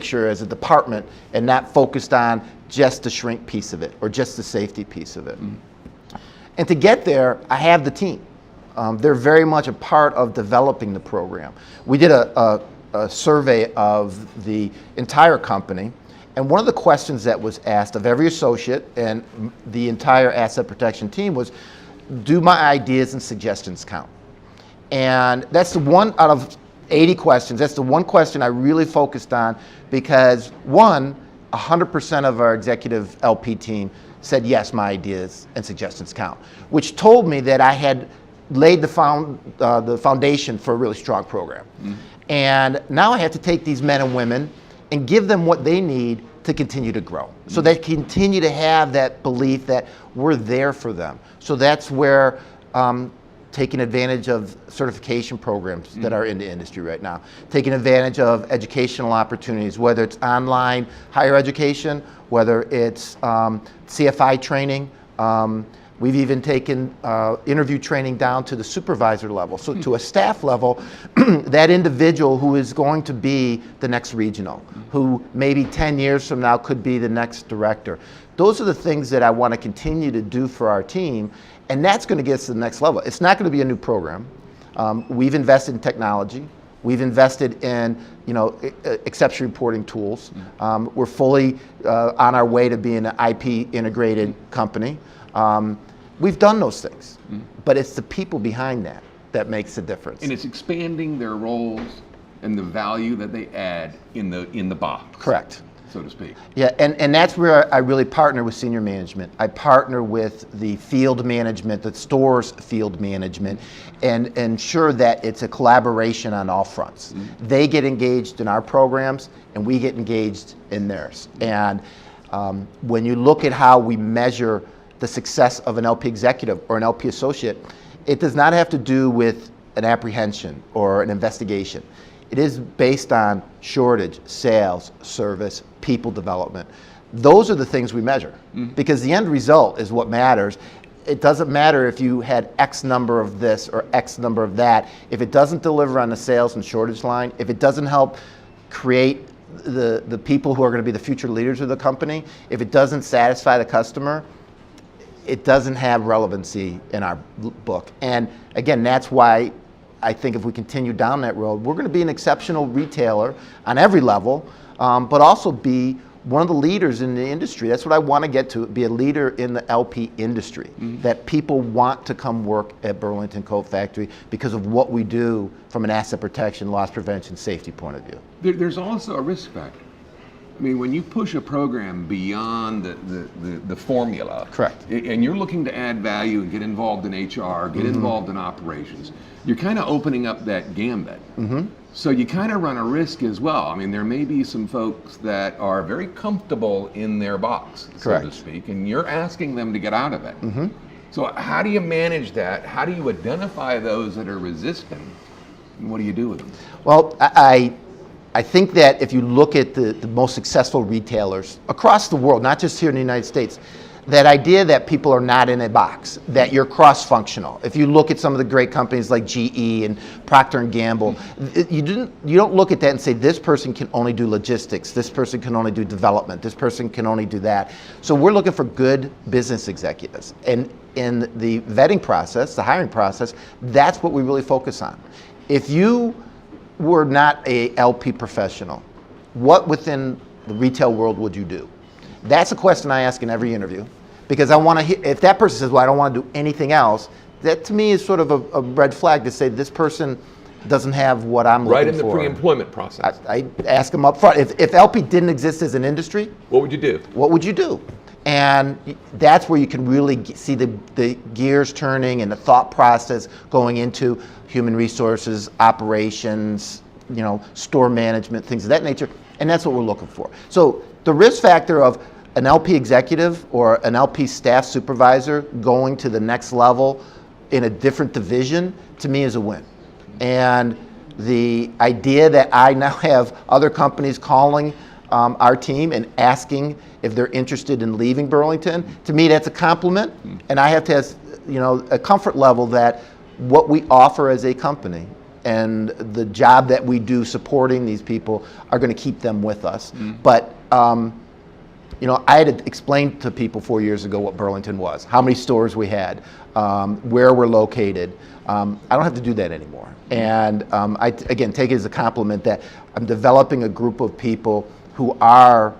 picture as a department and not focused on just the shrink piece of it or just the safety piece of it. And to get there, I have the team. They're very much a part of developing the program. We did a survey of the entire company, and one of the questions that was asked of every associate and the entire asset protection team was, do my ideas and suggestions count? And that's the one out of 80 questions, that's the one question I really focused on, because one, 100% of our executive LP team said, yes, my ideas and suggestions count, which told me that I had laid the foundation for a really strong program. And now I have to take these men and women and give them what they need to continue to grow. So they continue to have that belief that we're there for them. So that's where taking advantage of certification programs that are in the industry right now, taking advantage of educational opportunities, whether it's online higher education, whether it's CFI training. We've even taken interview training down to the supervisor level, so to a staff level, that individual who is going to be the next regional, who maybe 10 years from now could be the next director. Those are the things that I want to continue to do for our team, and that's going to get us to the next level. It's not going to be a new program. We've invested in technology. We've invested in, exception reporting tools. We're fully on our way to being an IP integrated company. We've done those things, but it's the people behind that that makes the difference. And it's expanding their roles and the value that they add in the box. Correct. So to speak. Yeah, and that's where I really partner with senior management. I partner with the field management, the store's field management, and ensure that it's a collaboration on all fronts. They get engaged in our programs, and we get engaged in theirs. And when you look at how we measure the success of an LP executive or an LP associate, it does not have to do with an apprehension or an investigation. It is based on shortage, sales, service, people development. Those are the things we measure, because the end result is what matters. It doesn't matter if you had X number of this or X number of that. If it doesn't deliver on the sales and shortage line, if it doesn't help create the people who are going to be the future leaders of the company, if it doesn't satisfy the customer, it doesn't have relevancy in our book. And again, that's why I think if we continue down that road, we're going to be an exceptional retailer on every level, but also be one of the leaders in the industry. That's what I want to get to, be a leader in the LP industry, that people want to come work at Burlington Coat Factory because of what we do from an asset protection, loss prevention, safety point of view. There's also a risk factor. I mean, when you push a program beyond the formula, correct, and you're looking to add value and get involved in HR, get involved in operations, you're kind of opening up that gambit. So you kind of run a risk as well. I mean, there may be some folks that are very comfortable in their box, correct, so to speak, and you're asking them to get out of it. So how do you manage that? How do you identify those that are resistant? And what do you do with them? Well, I think that if you look at the most successful retailers across the world, not just here in the United States, that idea that people are not in a box, that you're cross-functional. If you look at some of the great companies like GE and Procter & Gamble, you don't look at that and say, this person can only do logistics, this person can only do development, this person can only do that. So we're looking for good business executives. And in the vetting process, the hiring process, that's what we really focus on. If you were not a LP professional, what within the retail world would you do? That's a question I ask in every interview, because I want to hear, if that person says, well, I don't want to do anything else, that to me is sort of a red flag to say this person doesn't have what I'm looking for. Right in the pre-employment process. I ask them up front, if LP didn't exist as an industry, what would you do? What would you do? And that's where you can really see the gears turning and the thought process going into human resources, operations, store management, things of that nature. And that's what we're looking for. So the risk factor of an LP executive or an LP staff supervisor going to the next level in a different division, to me, is a win. And the idea that I now have other companies calling our team and asking if they're interested in leaving Burlington, to me that's a compliment, and I have to have a comfort level that what we offer as a company and the job that we do supporting these people are going to keep them with us. But you know, I had to explain to people 4 years ago what Burlington was, how many stores we had, where we're located. I don't have to do that anymore. And I, again, take it as a compliment that I'm developing a group of people who are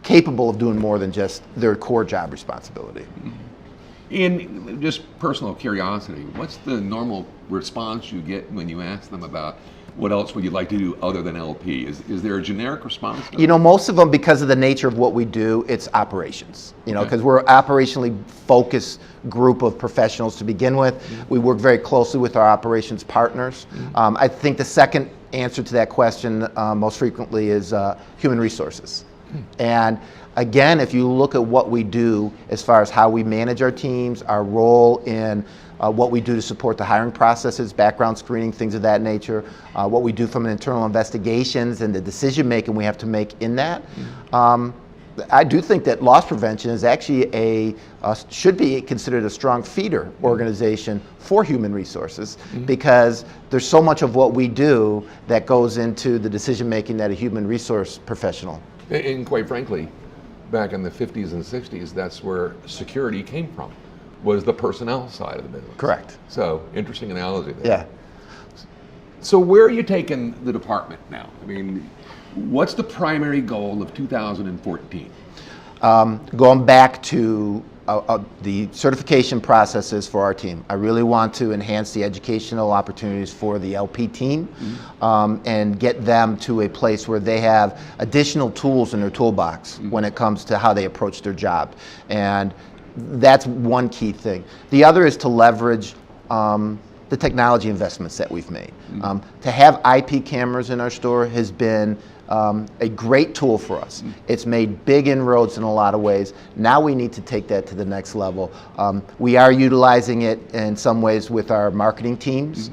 capable of doing more than just their core job responsibility. In just personal curiosity, what's the normal response you get when you ask them about what else would you like to do other than LP? Is there a generic response? You know, most of them, because of the nature of what we do, it's operations. You know, because we're an operationally focused group of professionals to begin with. We work very closely with our operations partners. I think the second answer to that question most frequently is human resources. And again, if you look at what we do as far as how we manage our teams, our role in what we do to support the hiring processes, background screening, things of that nature, what we do from an internal investigations and the decision making we have to make in that. I do think that loss prevention is actually should be considered a strong feeder organization for human resources, because there's so much of what we do that goes into the decision making that a human resource professional. And quite frankly, back in the 50s and 60s, that's where security came from, was the personnel side of the business. Correct. So, interesting analogy there. Yeah. So where are you taking the department now? I mean, what's the primary goal of 2014? Going back to the certification processes for our team. I really want to enhance the educational opportunities for the LP team and get them to a place where they have additional tools in their toolbox when it comes to how they approach their job. And that's one key thing. The other is to leverage the technology investments that we've made. To have IP cameras in our store has been a great tool for us. It's made big inroads in a lot of ways. Now we need to take that to the next level. We are utilizing it in some ways with our marketing teams.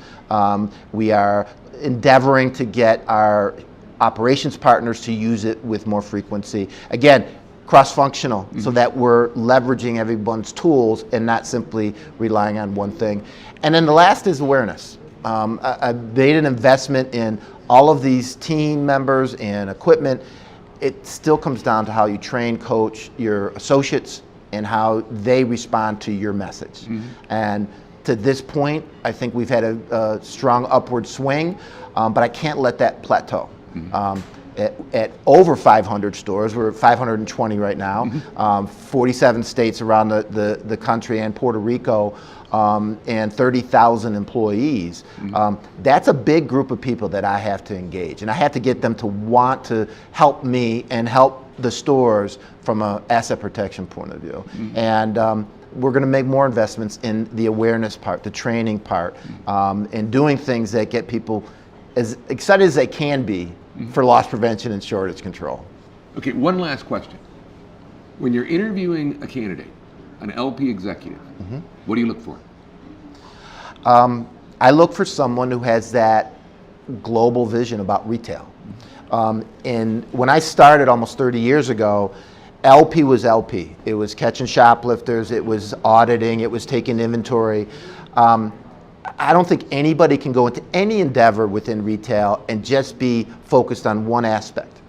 We are endeavoring to get our operations partners to use it with more frequency. Again, cross-functional, so that we're leveraging everyone's tools and not simply relying on one thing. And then the last is awareness. I made an investment in all of these team members and equipment. It still comes down to how you train, coach your associates and how they respond to your message. And to this point, I think we've had a strong upward swing, but I can't let that plateau. At over 500 stores, we're at 520 right now, 47 states around the country and Puerto Rico, and 30,000 employees. That's a big group of people that I have to engage, and I have to get them to want to help me and help the stores from an asset protection point of view. And we're going to make more investments in the awareness part, the training part, and doing things that get people as excited as they can be for loss prevention and shortage control. Okay, one last question. When you're interviewing a candidate, an LP executive, what do you look for? I look for someone who has that global vision about retail. And when I started almost 30 years ago, LP was LP. It was catching shoplifters, it was auditing, it was taking inventory. I don't think anybody can go into any endeavor within retail and just be focused on one aspect.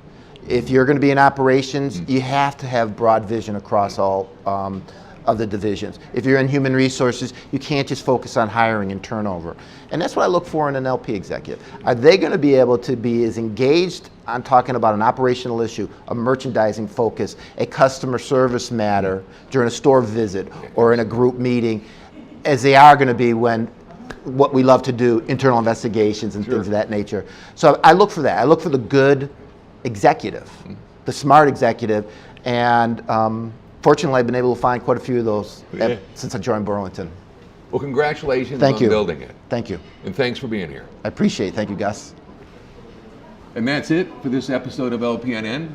If you're going to be in operations, you have to have broad vision across all of the divisions. If you're in human resources, you can't just focus on hiring and turnover. And that's what I look for in an LP executive. Are they going to be able to be as engaged on talking about an operational issue, a merchandising focus, a customer service matter during a store visit or in a group meeting, as they are going to be when what we love to do, internal investigations and things of that nature. So I look for that. I look for the good executive, the smart executive, and fortunately I've been able to find quite a few of those since I joined Burlington. Well, congratulations Thank on you. building it. Thank you. And thanks for being here. I appreciate it. Thank you, Gus. And that's it for this episode of LPNN.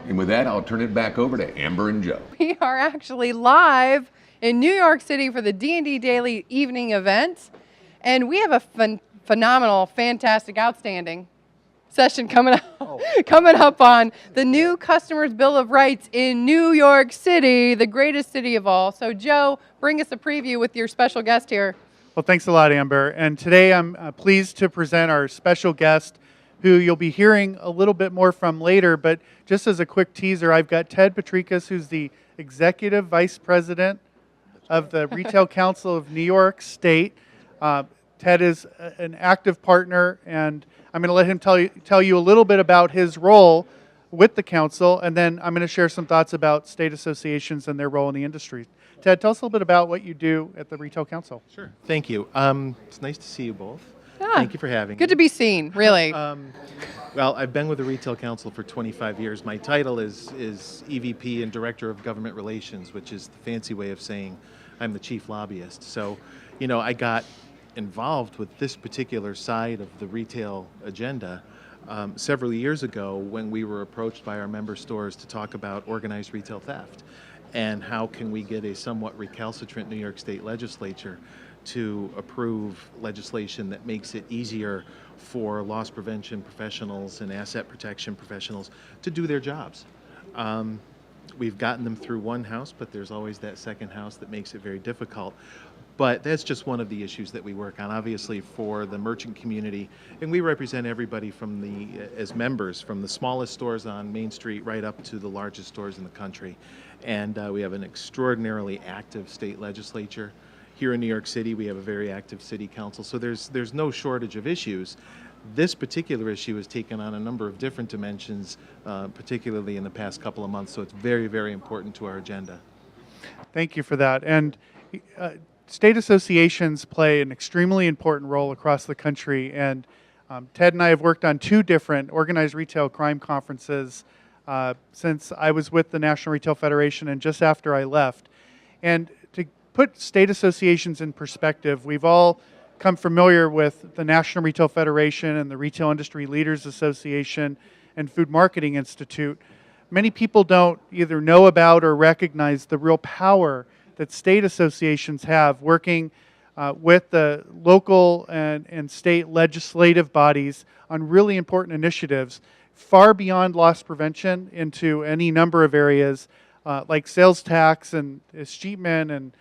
And with that, I'll turn it back over to Amber and Joe. We are actually live in New York City for the D&D Daily evening event. And we have a phenomenal, fantastic, outstanding session coming up on the new Customers Bill of Rights in New York City, the greatest city of all. So Joe, bring us a preview with your special guest here. Well, thanks a lot, Amber. And today I'm pleased to present our special guest, who you'll be hearing a little bit more from later. But just as a quick teaser, I've got Ted Patrikas, who's the Executive Vice President of the Retail Council of New York State. Ted is an active partner, and I'm going to let him tell you a little bit about his role with the council, and then I'm going to share some thoughts about state associations and their role in the industry. Ted, tell us a little bit about what you do at the Retail Council. Sure. Thank you. It's nice to see you both. Yeah. Thank you for having me. Good to be seen, really. Well, I've been with the Retail Council for 25 years. My title is EVP and Director of Government Relations, which is the fancy way of saying I'm the chief lobbyist. So, I got involved with this particular side of the retail agenda several years ago when we were approached by our member stores to talk about organized retail theft and how can we get a somewhat recalcitrant New York State legislature to approve legislation that makes it easier for loss prevention professionals and asset protection professionals to do their jobs. We've gotten them through one house, but there's always that second house that makes it very difficult. But that's just one of the issues that we work on, obviously, for the merchant community. And we represent everybody as members, from the smallest stores on Main Street right up to the largest stores in the country. And we have an extraordinarily active state legislature. Here in New York City, we have a very active city council. So there's no shortage of issues. This particular issue has taken on a number of different dimensions, particularly in the past couple of months. So it's very, very important to our agenda. Thank you for that. And state associations play an extremely important role across the country, and Ted and I have worked on 2 different organized retail crime conferences since I was with the National Retail Federation and just after I left. And to put state associations in perspective, we've all come familiar with the National Retail Federation and the Retail Industry Leaders Association and Food Marketing Institute. Many people don't either know about or recognize the real power that state associations have working with the local and state legislative bodies on really important initiatives far beyond loss prevention into any number of areas like sales tax and escheatment and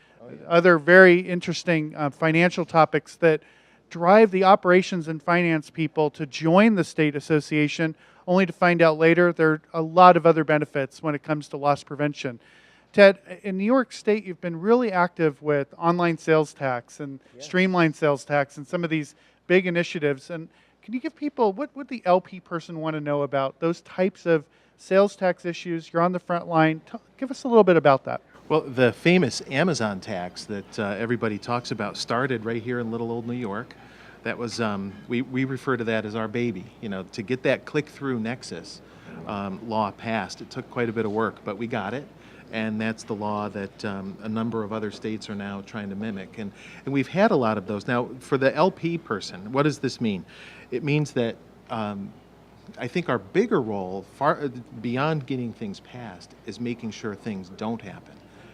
other very interesting financial topics that drive the operations and finance people to join the state association, only to find out later there are a lot of other benefits when it comes to loss prevention. Ted, in New York State, you've been really active with online sales tax and streamlined sales tax and some of these big initiatives. And can you give people, what would the LP person want to know about those types of sales tax issues? You're on the front line. Give us a little bit about that. Well, the famous Amazon tax that everybody talks about started right here in little old New York. That was, we refer to that as our baby. To get that click-through nexus law passed, it took quite a bit of work, but we got it. And that's the law that a number of other states are now trying to mimic. And we've had a lot of those. Now, for the LP person, what does this mean? It means that I think our bigger role, far beyond getting things passed, is making sure things don't happen.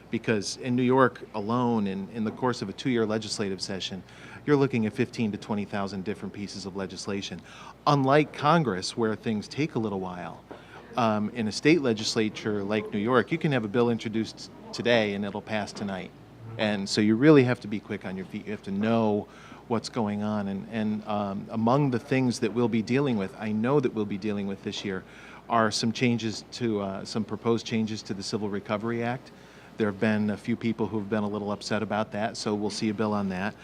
Because in New York alone, in the course of a 2-year legislative session, you're looking at 15 to 20,000 different pieces of legislation. Unlike Congress, where things take a little while, in a state legislature like New York, you can have a bill introduced today and it'll pass tonight. And so you really have to be quick on your feet. You have to know what's going on. And among the things that we'll be dealing with, I know that we'll be dealing with this year, are some changes to, some proposed changes to the Civil Recovery Act. There have been a few people who have been a little upset about that, so we'll see a bill on that.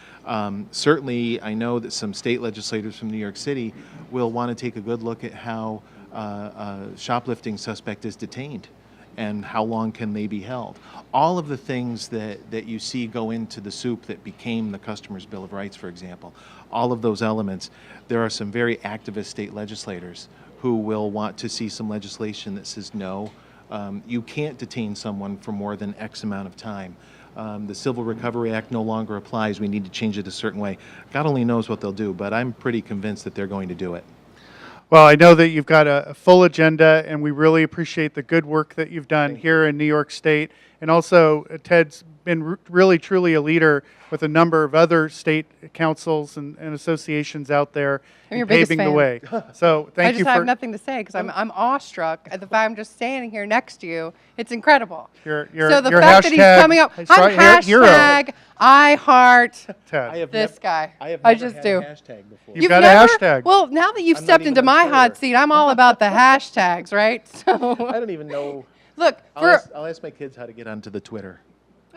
Certainly, I know that some state legislators from New York City will want to take a good look at how a shoplifting suspect is detained and how long can they be held. All of the things that you see go into the soup that became the Customer's Bill of Rights, for example, all of those elements, there are some very activist state legislators who will want to see some legislation that says no, you can't detain someone for more than X amount of time. The Civil Recovery Act no longer applies. We need to change it a certain way. God only knows what they'll do, but I'm pretty convinced that they're going to do it. Well, I know that you've got a full agenda, and we really appreciate the good work that you've done here in New York State And also, Ted's been really, truly a leader with a number of other state councils and associations out there I'm your in biggest paving the fan. way. So thank I you just for have nothing to say because I'm awestruck at the fact I'm just standing here next to you. It's incredible. your So the your fact that he's hashtag- coming up, I'm hero. hashtag I heart Ted. this guy. I have I never just had do. a hashtag before. You've got a hashtag. Well, now that you've I'm not stepped even into on my hot Twitter. seat, I'm all about the hashtags, right? I So don't even know. look, I'll ask my kids how to get onto the Twitter.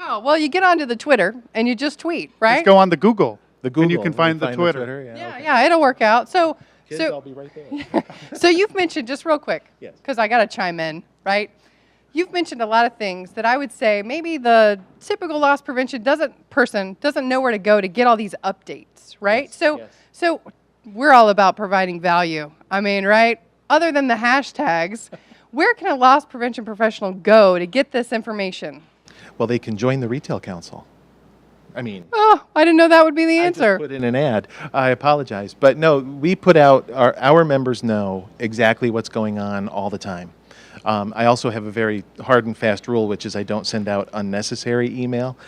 oh, well, you get onto the Twitter and you just tweet, right? Just go on the Google. The Google. And you can find the Twitter. Yeah, okay. yeah, it'll work out. So, Kids, I'll so, be right there. so you've mentioned, just real quick, Yes. because I got to chime in, right? You've mentioned a lot of things that I would say maybe the typical loss prevention person doesn't know where to go to get all these updates, right? Yes, So, yes. so we're all about providing value. I mean, right? Other than the hashtags, where can a loss prevention professional go to get this information? Well, they can join the Retail Council. I mean, Oh, I didn't know that would be the I just answer. put in an ad. I apologize. But no, we put out, our members know exactly what's going on all the time. I also have a very hard and fast rule, which is I don't send out unnecessary email.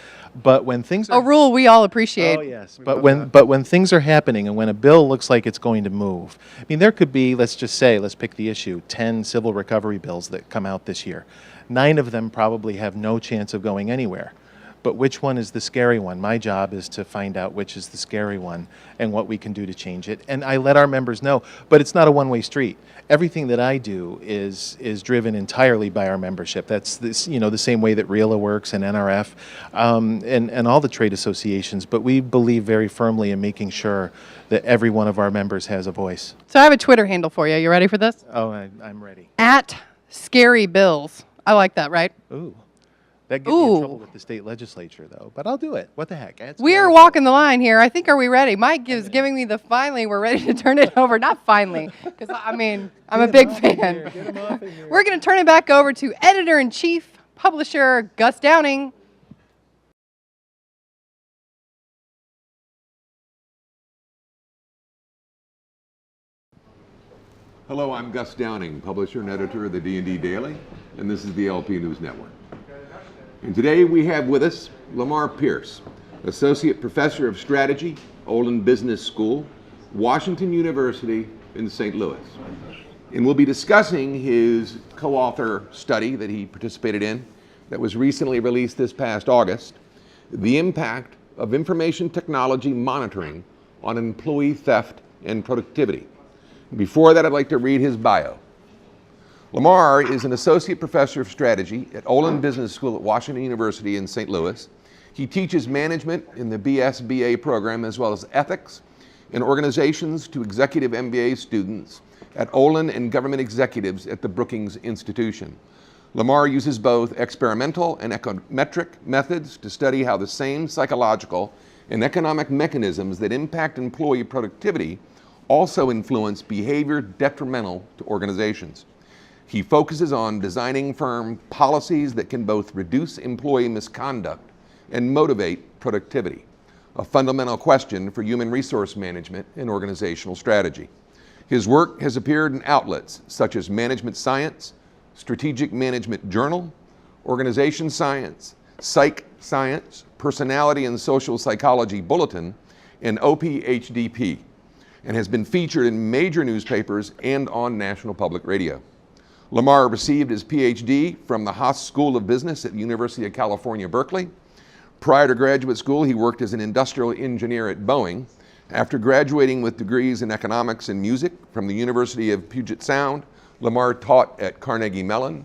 But when things A are... rule we all appreciate. Oh, yes. But when things are happening and when a bill looks like it's going to move, I mean, there could be, let's just say, let's pick the issue, 10 civil recovery bills that come out this year. 9 of them probably have no chance of going anywhere. But which one is the scary one? My job is to find out which is the scary one and what we can do to change it. And I let our members know. But it's not a one-way street. Everything that I do is driven entirely by our membership. That's this, the same way that REALA works and NRF and all the trade associations. But we believe very firmly in making sure that every one of our members has a voice. So I have a Twitter handle for you. You ready for this? Oh, I'm ready. @ScaryBills. I like that, right? Ooh. That gets me in Ooh. trouble with the state legislature, though. But I'll do it. What the heck? We are walking the line here. I think, are we ready? Mike is giving me the finally, we're ready to turn it over. Not finally, because I mean, I'm a big fan. We're going to turn it back over to Editor-in-Chief, Publisher Gus Downing. Hello, I'm Gus Downing, publisher and editor of the D&D Daily, and this is the LP News Network. And today we have with us Lamar Pierce, Associate Professor of Strategy, Olin Business School, Washington University in St. Louis. And we'll be discussing his co-author study that he participated in that was recently released this past August, The Impact of Information Technology Monitoring on Employee Theft and Productivity. Before that, I'd like to read his bio. Lamar is an associate professor of strategy at Olin Business School at Washington University in St. Louis. He teaches management in the BSBA program as well as ethics in organizations to executive MBA students at Olin and government executives at the Brookings Institution. Lamar uses both experimental and econometric methods to study how the same psychological and economic mechanisms that impact employee productivity also influence behavior detrimental to organizations. He focuses on designing firm policies that can both reduce employee misconduct and motivate productivity, a fundamental question for human resource management and organizational strategy. His work has appeared in outlets such as Management Science, Strategic Management Journal, Organization Science, Psych Science, Personality and Social Psychology Bulletin, and OPHDP, and has been featured in major newspapers and on National Public Radio. Lamar received his PhD from the Haas School of Business at the University of California, Berkeley. Prior to graduate school, he worked as an industrial engineer at Boeing. After graduating with degrees in economics and music from the University of Puget Sound, Lamar taught at Carnegie Mellon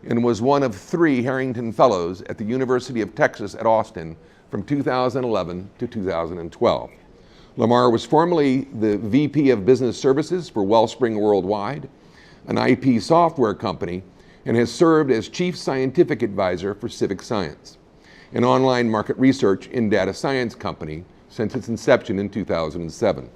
and was one of 3 Harrington Fellows at the University of Texas at Austin from 2011 to 2012. Lamar was formerly the VP of Business Services for Wellspring Worldwide, an IP software company, and has served as Chief Scientific Advisor for Civic Science, an online market research and data science company since its inception in 2007.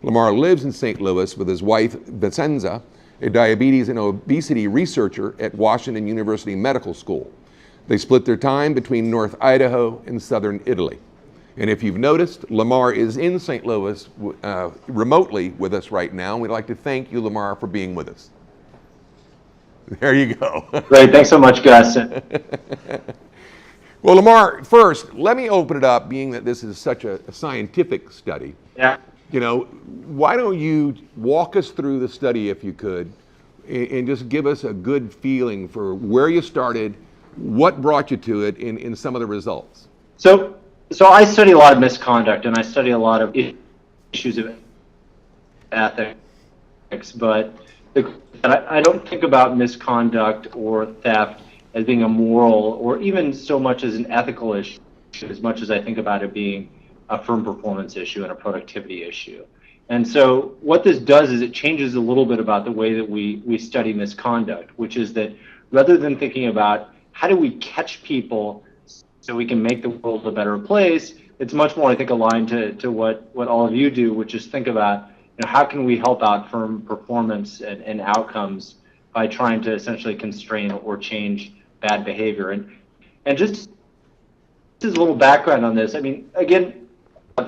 Lamar lives in St. Louis with his wife, Vicenza, a diabetes and obesity researcher at Washington University Medical School. They split their time between North Idaho and Southern Italy. And if you've noticed, Lamar is in St. Louis remotely with us right now. And we'd like to thank you, Lamar, for being with us. There you go. Great. Thanks so much, Gus. Well, Lamar, first, let me open it up, being that this is such a scientific study. Yeah. You know, why don't you walk us through the study, if you could, and just give us a good feeling for where you started, what brought you to it, and some of the results. So I study a lot of misconduct, and I study a lot of issues of ethics, but I don't think about misconduct or theft as being a moral or even so much as an ethical issue, as much as I think about it being a firm performance issue and a productivity issue. And so what this does is it changes a little bit about the way that we study misconduct, which is that rather than thinking about how do we catch people so we can make the world a better place, it's much more, I think, aligned to what all of you do, which is think about, how can we help out firm performance and outcomes by trying to essentially constrain or change bad behavior. And just as a little background on this, I mean, again,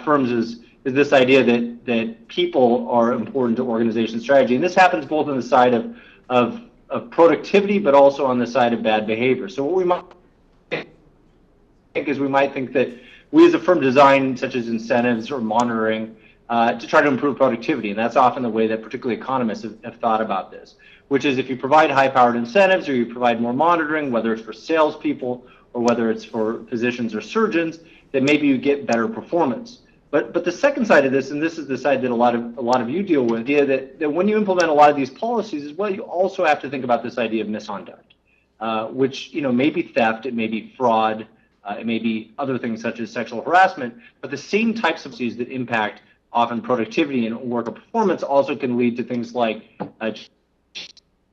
firms is this idea that people are important to organization strategy. And this happens both on the side of productivity, but also on the side of bad behavior. So what we might think is we might think that we as a firm design such as incentives or monitoring to try to improve productivity. And that's often the way that particularly economists have thought about this, which is if you provide high-powered incentives or you provide more monitoring, whether it's for salespeople or whether it's for physicians or surgeons, then maybe you get better performance. But the second side of this, and this is the side that a lot of you deal with, the idea that when you implement a lot of these policies as well, you also have to think about this idea of misconduct, which may be theft, it may be fraud, it may be other things such as sexual harassment, but the same types of policies that impact often productivity and worker performance also can lead to things like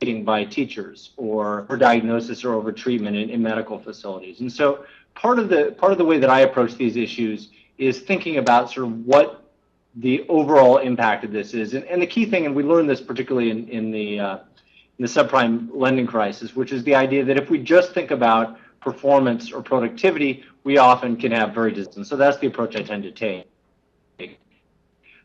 cheating by teachers or diagnosis or over-treatment in medical facilities. And so part of the way that I approach these issues is thinking about sort of what the overall impact of this is. And the key thing, and we learned this particularly in the subprime lending crisis, which is the idea that if we just think about performance or productivity, we often can have very distant. So that's the approach I tend to take.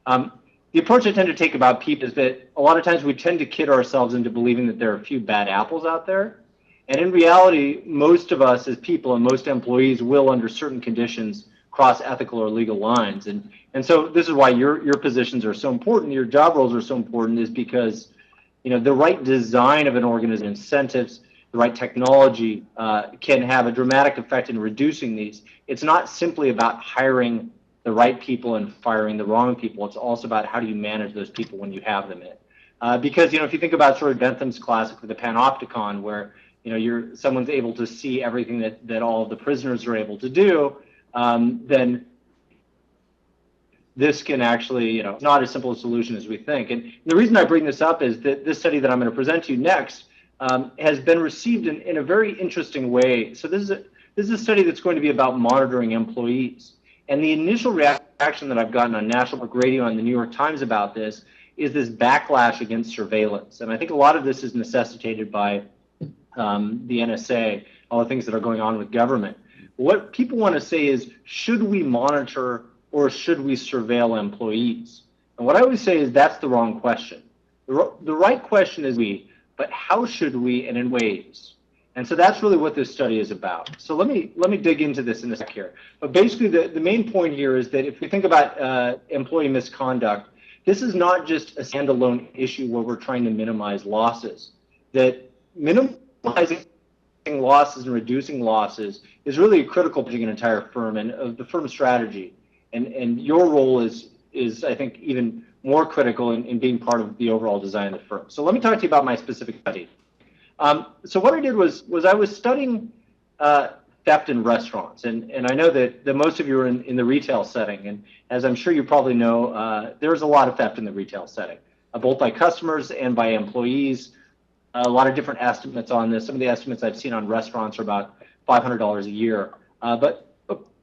The approach I tend to take about people is that a lot of times we tend to kid ourselves into believing that there are a few bad apples out there. And in reality, most of us as people and most employees will, under certain conditions, cross ethical or legal lines. And so this is why your positions are so important, your job roles are so important, is because the right design of an organization, incentives, the right technology can have a dramatic effect in reducing these. It's not simply about hiring the right people and firing the wrong people. It's also about how do you manage those people when you have them in. Because if you think about sort of Bentham's classic with the panopticon, where someone's able to see everything that all of the prisoners are able to do, then this can actually, not as simple a solution as we think. And the reason I bring this up is that this study that I'm going to present to you next has been received in a very interesting way. So this is a study that's going to be about monitoring employees. And the initial reaction that I've gotten on National Public Radio and the New York Times about this is this backlash against surveillance. And I think a lot of this is necessitated by the NSA, all the things that are going on with government. What people want to say is, should we monitor or should we surveil employees? And what I always say is that's the wrong question. The right question is but how should we and in ways? And so that's really what this study is about. So let me dig into this in a sec here. But basically the main point here is that if we think about employee misconduct, this is not just a standalone issue where we're trying to minimize losses. That minimizing losses and reducing losses is really a critical part of an entire firm and of the firm strategy. And your role is I think even more critical in being part of the overall design of the firm. So let me talk to you about my specific study. So what I did was I was studying theft in restaurants, and I know that most of you are in the retail setting, and as I'm sure you probably know, there's a lot of theft in the retail setting, both by customers and by employees. A lot of different estimates on this. Some of the estimates I've seen on restaurants are about $500 a year. But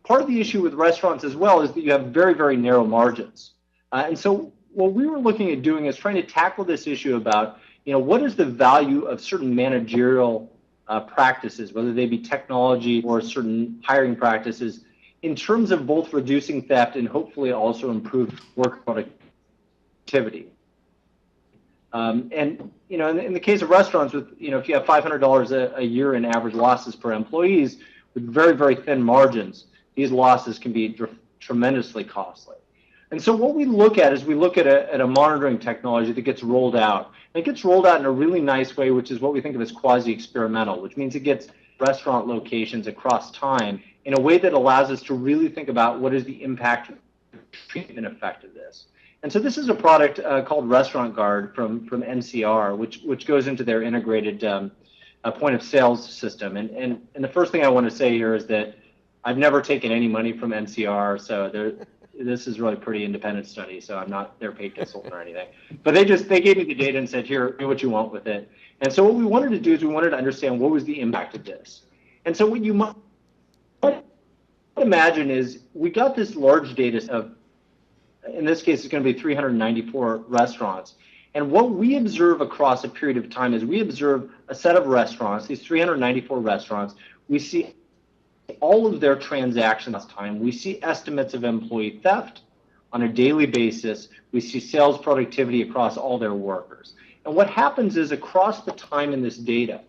part of the issue with restaurants as well is that you have very, very narrow margins. And so what we were looking at doing is trying to tackle this issue about what is the value of certain managerial practices, whether they be technology or certain hiring practices, in terms of both reducing theft and hopefully also improve work productivity. And in the case of restaurants, with if you have $500 a year in average losses per employees, with very, very thin margins, these losses can be tremendously costly. And so what we look at is we look at a monitoring technology that gets rolled out. And it gets rolled out in a really nice way, which is what we think of as quasi-experimental, which means it gets restaurant locations across time in a way that allows us to really think about what is the impact treatment effect of this. And so this is a product called Restaurant Guard from NCR, which goes into their integrated point of sales system. And the first thing I want to say here is that I've never taken any money from NCR, so this is really a pretty independent study, so I'm not their paid consultant or anything. But they gave me the data and said, here, do what you want with it. And so what we wanted to do is we wanted to understand what was the impact of this. And so what you might imagine is we got this large data of, in this case, it's going to be 394 restaurants. And what we observe across a period of time is we observe a set of restaurants, these 394 restaurants. We see all of their transactions last time. We see estimates of employee theft on a daily basis. We see sales productivity across all their workers. And what happens is across the time in this data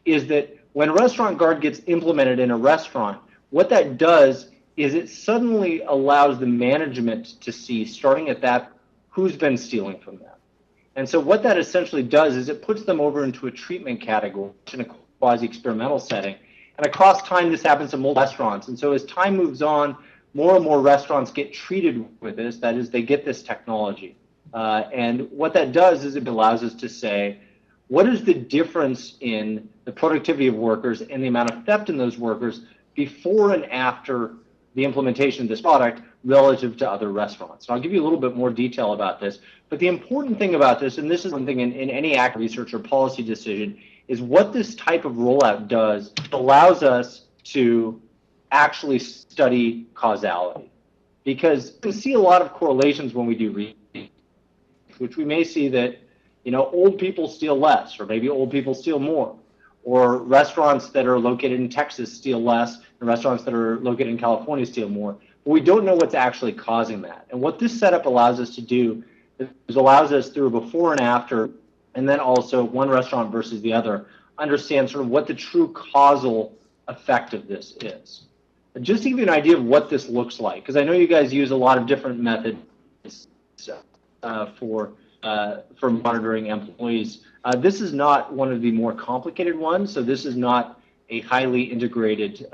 is that when Restaurant Guard gets implemented in a restaurant, what that does is it suddenly allows the management to see, starting at that, who's been stealing from them. And so what that essentially does is it puts them over into a treatment category in a quasi-experimental setting. And across time, this happens to multiple restaurants. And so as time moves on, more and more restaurants get treated with this. That is, they get this technology. And what that does is it allows us to say, what is the difference in the productivity of workers and the amount of theft in those workers before and after the implementation of this product relative to other restaurants? And I'll give you a little bit more detail about this. But the important thing about this, and this is one thing in any act research or policy decision, is what this type of rollout does allows us to actually study causality. Because we see a lot of correlations when we do research, which we may see that old people steal less, or maybe old people steal more, or restaurants that are located in Texas steal less, and restaurants that are located in California steal more. But we don't know what's actually causing that. And what this setup allows us to do is allows us through a before and after, and then also one restaurant versus the other, understand sort of what the true causal effect of this is. And just to give you an idea of what this looks like, because I know you guys use a lot of different methods for monitoring employees. This is not one of the more complicated ones, so this is not a highly integrated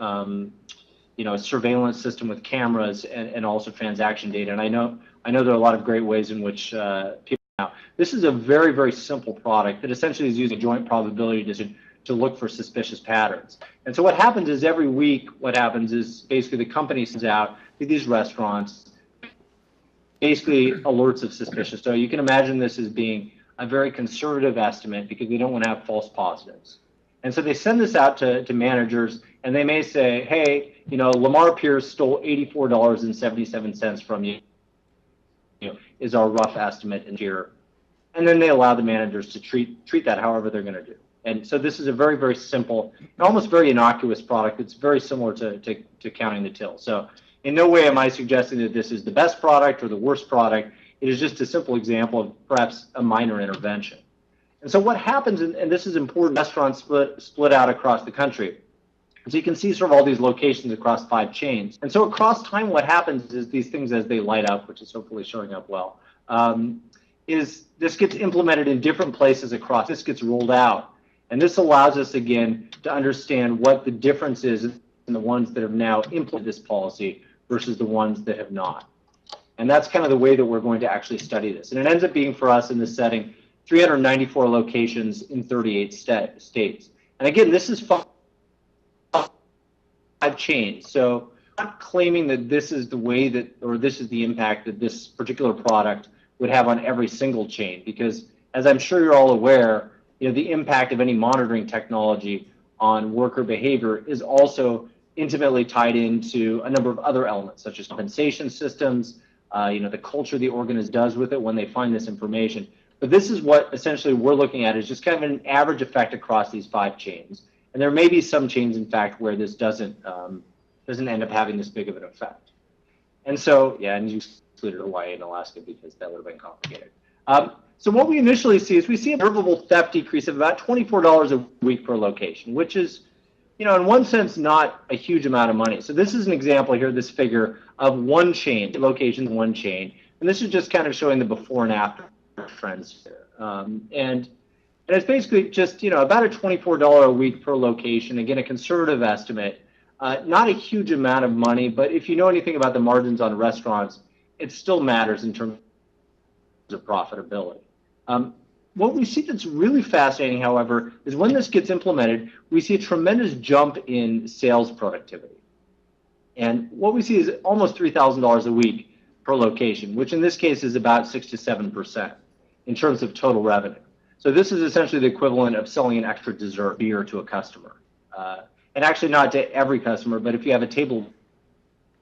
surveillance system with cameras and also transaction data. And I know there are a lot of great ways in which people now. This is a very, very simple product that essentially is using joint probability to look for suspicious patterns. And so what happens is every week, what happens is basically the company sends out to these restaurants basically alerts of suspicious. So you can imagine this as being a very conservative estimate because they don't want to have false positives. And so they send this out to managers, and they may say, hey, Lamar Pierce stole $84.77 from you, is our rough estimate in here. And then they allow the managers to treat that however they're going to do. And so this is a very, very simple, almost very innocuous product. It's very similar to counting the till. So in no way am I suggesting that this is the best product or the worst product. It is just a simple example of perhaps a minor intervention. And so what happens, and this is important, restaurants split out across the country. So you can see sort of all these locations across 5 chains. And so across time, what happens is these things as they light up, which is hopefully showing up well, is this gets implemented in different places across, this gets rolled out. And this allows us, again, to understand what the difference is in the ones that have now implemented this policy versus the ones that have not. And that's kind of the way that we're going to actually study this. And it ends up being for us in this setting, 394 locations in 38 states. And again, this is 5 chains. So I'm not claiming that this is the way that, or this is the impact that this particular product would have on every single chain, because as I'm sure you're all aware, the impact of any monitoring technology on worker behavior is also intimately tied into a number of other elements, such as compensation systems, the culture the organization does with it when they find this information. But this is what essentially we're looking at, is just kind of an average effect across these 5 chains. And there may be some chains, in fact, where this doesn't end up having this big of an effect. And so, yeah, and you excluded Hawaii and Alaska because that would have been complicated. So what we initially see is we see a observable theft decrease of about $24 a week per location, which is, you know, in one sense, not a huge amount of money. So this is an example here, this figure of one chain, locations, one chain. And this is just kind of showing the before and after trends here. And it's basically just, you know, about a $24 a week per location. Again, a conservative estimate. Not a huge amount of money, but if you know anything about the margins on restaurants, it still matters in terms of profitability. What we see that's really fascinating, however, is when this gets implemented, we see a tremendous jump in sales productivity. And what we see is almost $3,000 a week per location, which in this case is about 6 to 7% in terms of total revenue. So this is essentially the equivalent of selling an extra dessert beer to a customer. And actually not to every customer, but if you have a table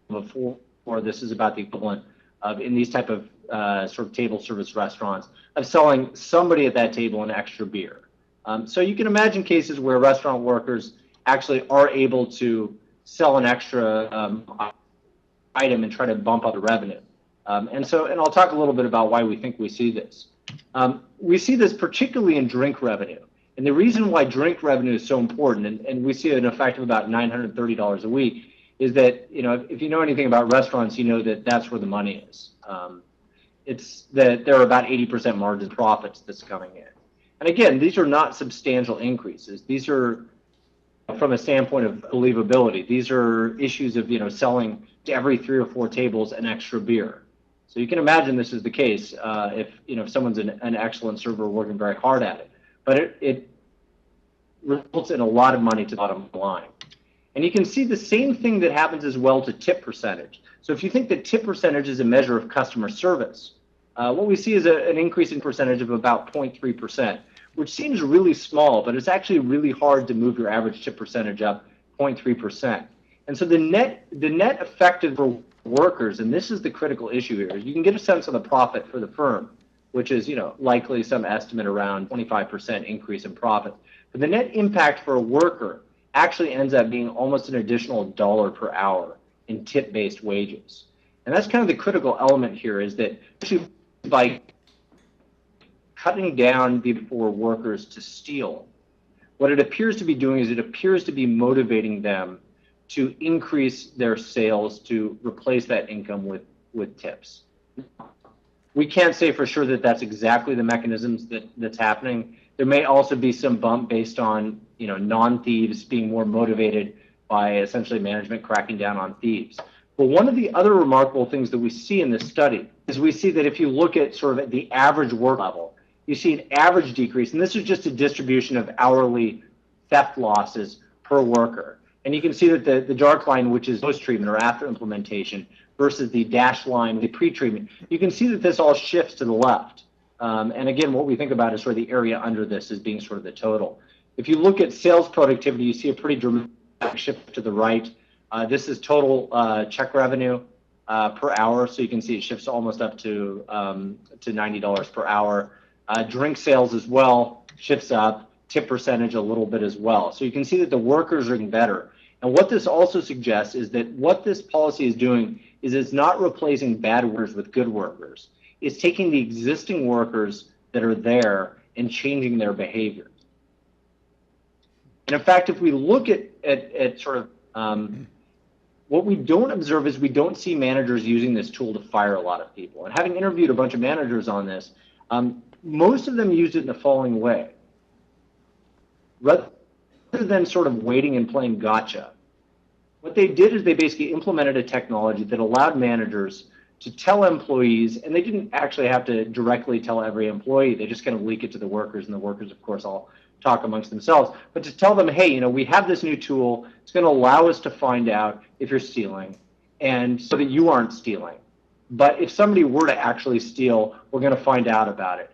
of four, this is about the equivalent of, in these type of sort of table service restaurants, of selling somebody at that table an extra beer. So you can imagine cases where restaurant workers actually are able to sell an extra item and try to bump up the revenue. And I'll talk a little bit about why we think we see this. We see this particularly in drink revenue. And the reason why drink revenue is so important, and we see an effect of about $930 a week, is that, you know, if you know anything about restaurants, you know that that's where the money is. It's that there are about 80% margin profits that's coming in. And again, these are not substantial increases. These are, from a standpoint of believability, these are issues of, you know, selling to every 3 or 4 tables an extra beer. So you can imagine this is the case if, you know, if someone's an excellent server working very hard at it. But it results in a lot of money to the bottom line. And you can see the same thing that happens as well to tip percentage. So if you think that tip percentage is a measure of customer service, what we see is an increase in percentage of about 0.3%, which seems really small, but it's actually really hard to move your average tip percentage up 0.3%. And so the net effective for workers, and this is the critical issue here, is you can get a sense of the profit for the firm, which is, you know, likely some estimate around 25% increase in profit. But the net impact for a worker actually ends up being almost an additional $1 per hour in tip-based wages. And that's kind of the critical element here, is that by cutting down for workers to steal, what it appears to be doing is it appears to be motivating them to increase their sales to replace that income with tips. We can't say for sure that that's exactly the mechanisms that's happening. There may also be some bump based on, you know, non-thieves being more motivated by essentially management cracking down on thieves. But one of the other remarkable things that we see in this study is we see that if you look at sort of at the average work level, you see an average decrease, and this is just a distribution of hourly theft losses per worker. And you can see that the dark line, which is post-treatment or after implementation, versus the dashed line, the pre-treatment, you can see that this all shifts to the left. And again, what we think about is sort of the area under this as being sort of the total. If you look at sales productivity, you see a pretty dramatic shift to the right. This is total check revenue per hour, so you can see it shifts almost up to $90 per hour. Drink sales as well shifts up, tip percentage a little bit as well. So you can see that the workers are getting better. And what this also suggests is that what this policy is doing is it's not replacing bad workers with good workers. It's taking the existing workers that are there and changing their behavior. And in fact, if we look at sort of what we don't observe is we don't see managers using this tool to fire a lot of people. And having interviewed a bunch of managers on this, most of them used it in the following way. Rather than sort of waiting and playing gotcha, what they did is they basically implemented a technology that allowed managers to tell employees, and they didn't actually have to directly tell every employee, they just kind of leak it to the workers, and the workers, of course, all talk amongst themselves, but to tell them, hey, you know, we have this new tool, it's going to allow us to find out if you're stealing, and so that you aren't stealing. But if somebody were to actually steal, we're going to find out about it.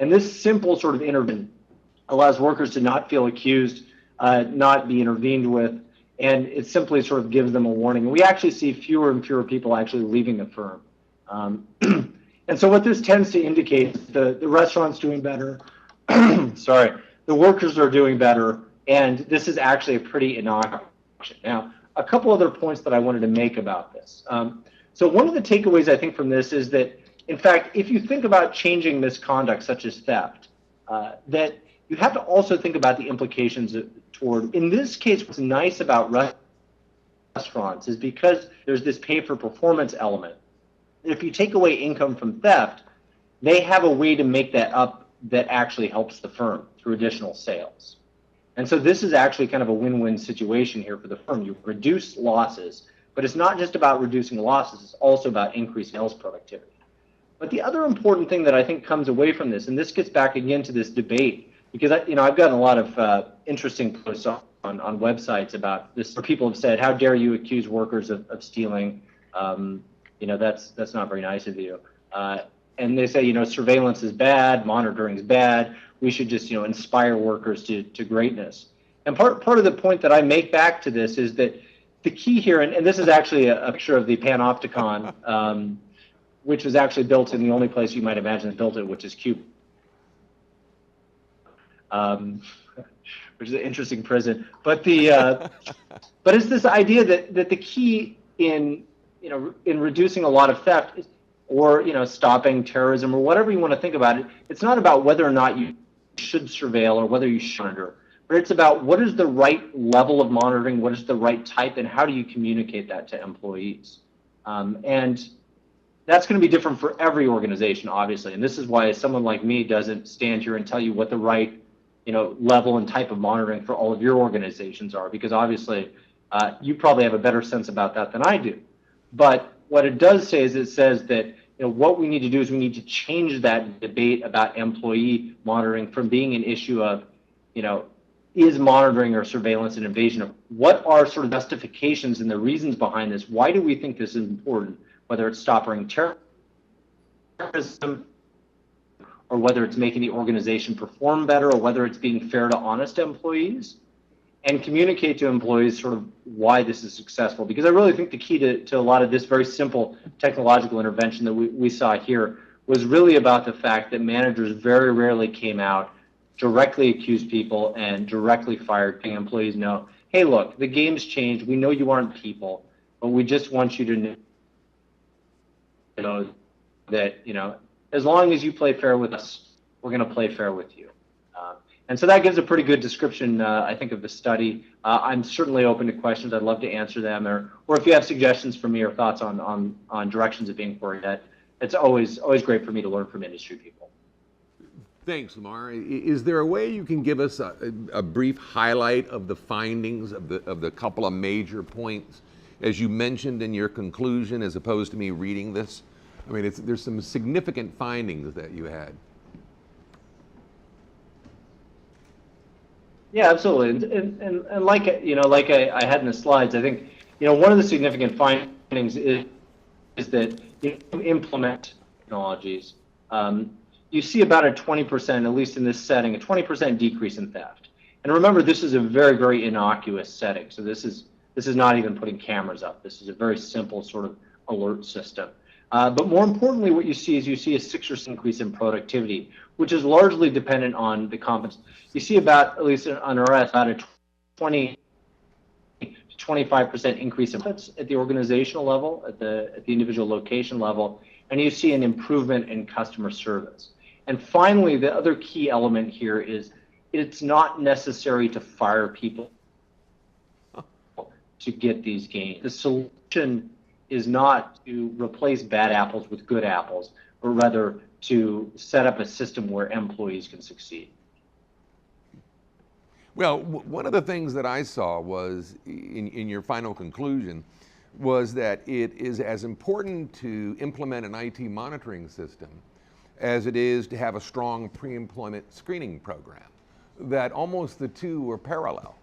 And this simple sort of intervention allows workers to not feel accused, not be intervened with, and it simply sort of gives them a warning. And we actually see fewer and fewer people actually leaving the firm. And so what this tends to indicate is the restaurant's doing better, sorry, the workers are doing better, and this is actually a pretty innocuous action. Now, a couple other points that I wanted to make about this. So one of the takeaways I think from this is that in fact, if you think about changing misconduct such as theft, that you have to also think about the implications toward, in this case, what's nice about restaurants is because there's this pay for performance element. If you take away income from theft, they have a way to make that up that actually helps the firm through additional sales. And so this is actually kind of a win-win situation here for the firm. You reduce losses, but it's not just about reducing losses, it's also about increased sales productivity. But the other important thing that I think comes away from this, and this gets back again to this debate, because I've gotten a lot of interesting posts on websites about this, where people have said, how dare you accuse workers of stealing? That's not very nice of you. And they say, surveillance is bad, monitoring is bad. We should just, inspire workers to greatness. And part of the point that I make back to this is that the key here, and this is actually a picture of the Panopticon, which was actually built in the only place you might imagine it built it, which is Cuba, which is an interesting prison. But but it's this idea that the key in reducing a lot of theft is, or stopping terrorism or whatever you want to think about it. It's not about whether or not you should surveil or whether you should monitor, but it's about what is the right level of monitoring, what is the right type, and how do you communicate that to employees. And that's going to be different for every organization, obviously. And this is why someone like me doesn't stand here and tell you what the right level and type of monitoring for all of your organizations are, because obviously you probably have a better sense about that than I do. But what it does say is it says that what we need to do is we need to change that debate about employee monitoring from being an issue of, is monitoring or surveillance an invasion of, what are sort of justifications and the reasons behind this? Why do we think this is important? Whether it's stopping terrorism, or whether it's making the organization perform better, or whether it's being fair to honest employees, and communicate to employees sort of why this is successful. Because I really think the key to a lot of this very simple technological intervention that we saw here was really about the fact that managers very rarely came out, directly accused people, and directly fired employees. No, hey, look, the game's changed. We know you aren't people, but we just want you to know that, as long as you play fair with us, we're going to play fair with you. And so that gives a pretty good description, I think, of the study. I'm certainly open to questions. I'd love to answer them, or if you have suggestions for me or thoughts on directions of inquiry, that it's always great for me to learn from industry people. Thanks, Lamar. Is there a way you can give us a brief highlight of the findings of the couple of major points, as you mentioned in your conclusion, as opposed to me reading this? I mean, there's some significant findings that you had. Yeah, absolutely. And like I had in the slides, I think one of the significant findings is that you implement technologies. You see about a 20%, at least in this setting, a 20% decrease in theft. And remember, this is a very, very innocuous setting. So this is not even putting cameras up. This is a very simple sort of alert system. But more importantly, what you see is a 6% increase in productivity, which is largely dependent on the competence. You see about, at least on RS, about a 20 to 25% increase in inputs at the organizational level, at the individual location level, and you see an improvement in customer service. And finally, the other key element here is it's not necessary to fire people to get these gains. The solution is not to replace bad apples with good apples, but rather to set up a system where employees can succeed. Well, one of the things that I saw was, in your final conclusion, was that it is as important to implement an IT monitoring system as it is to have a strong pre-employment screening program, that almost the two are parallel.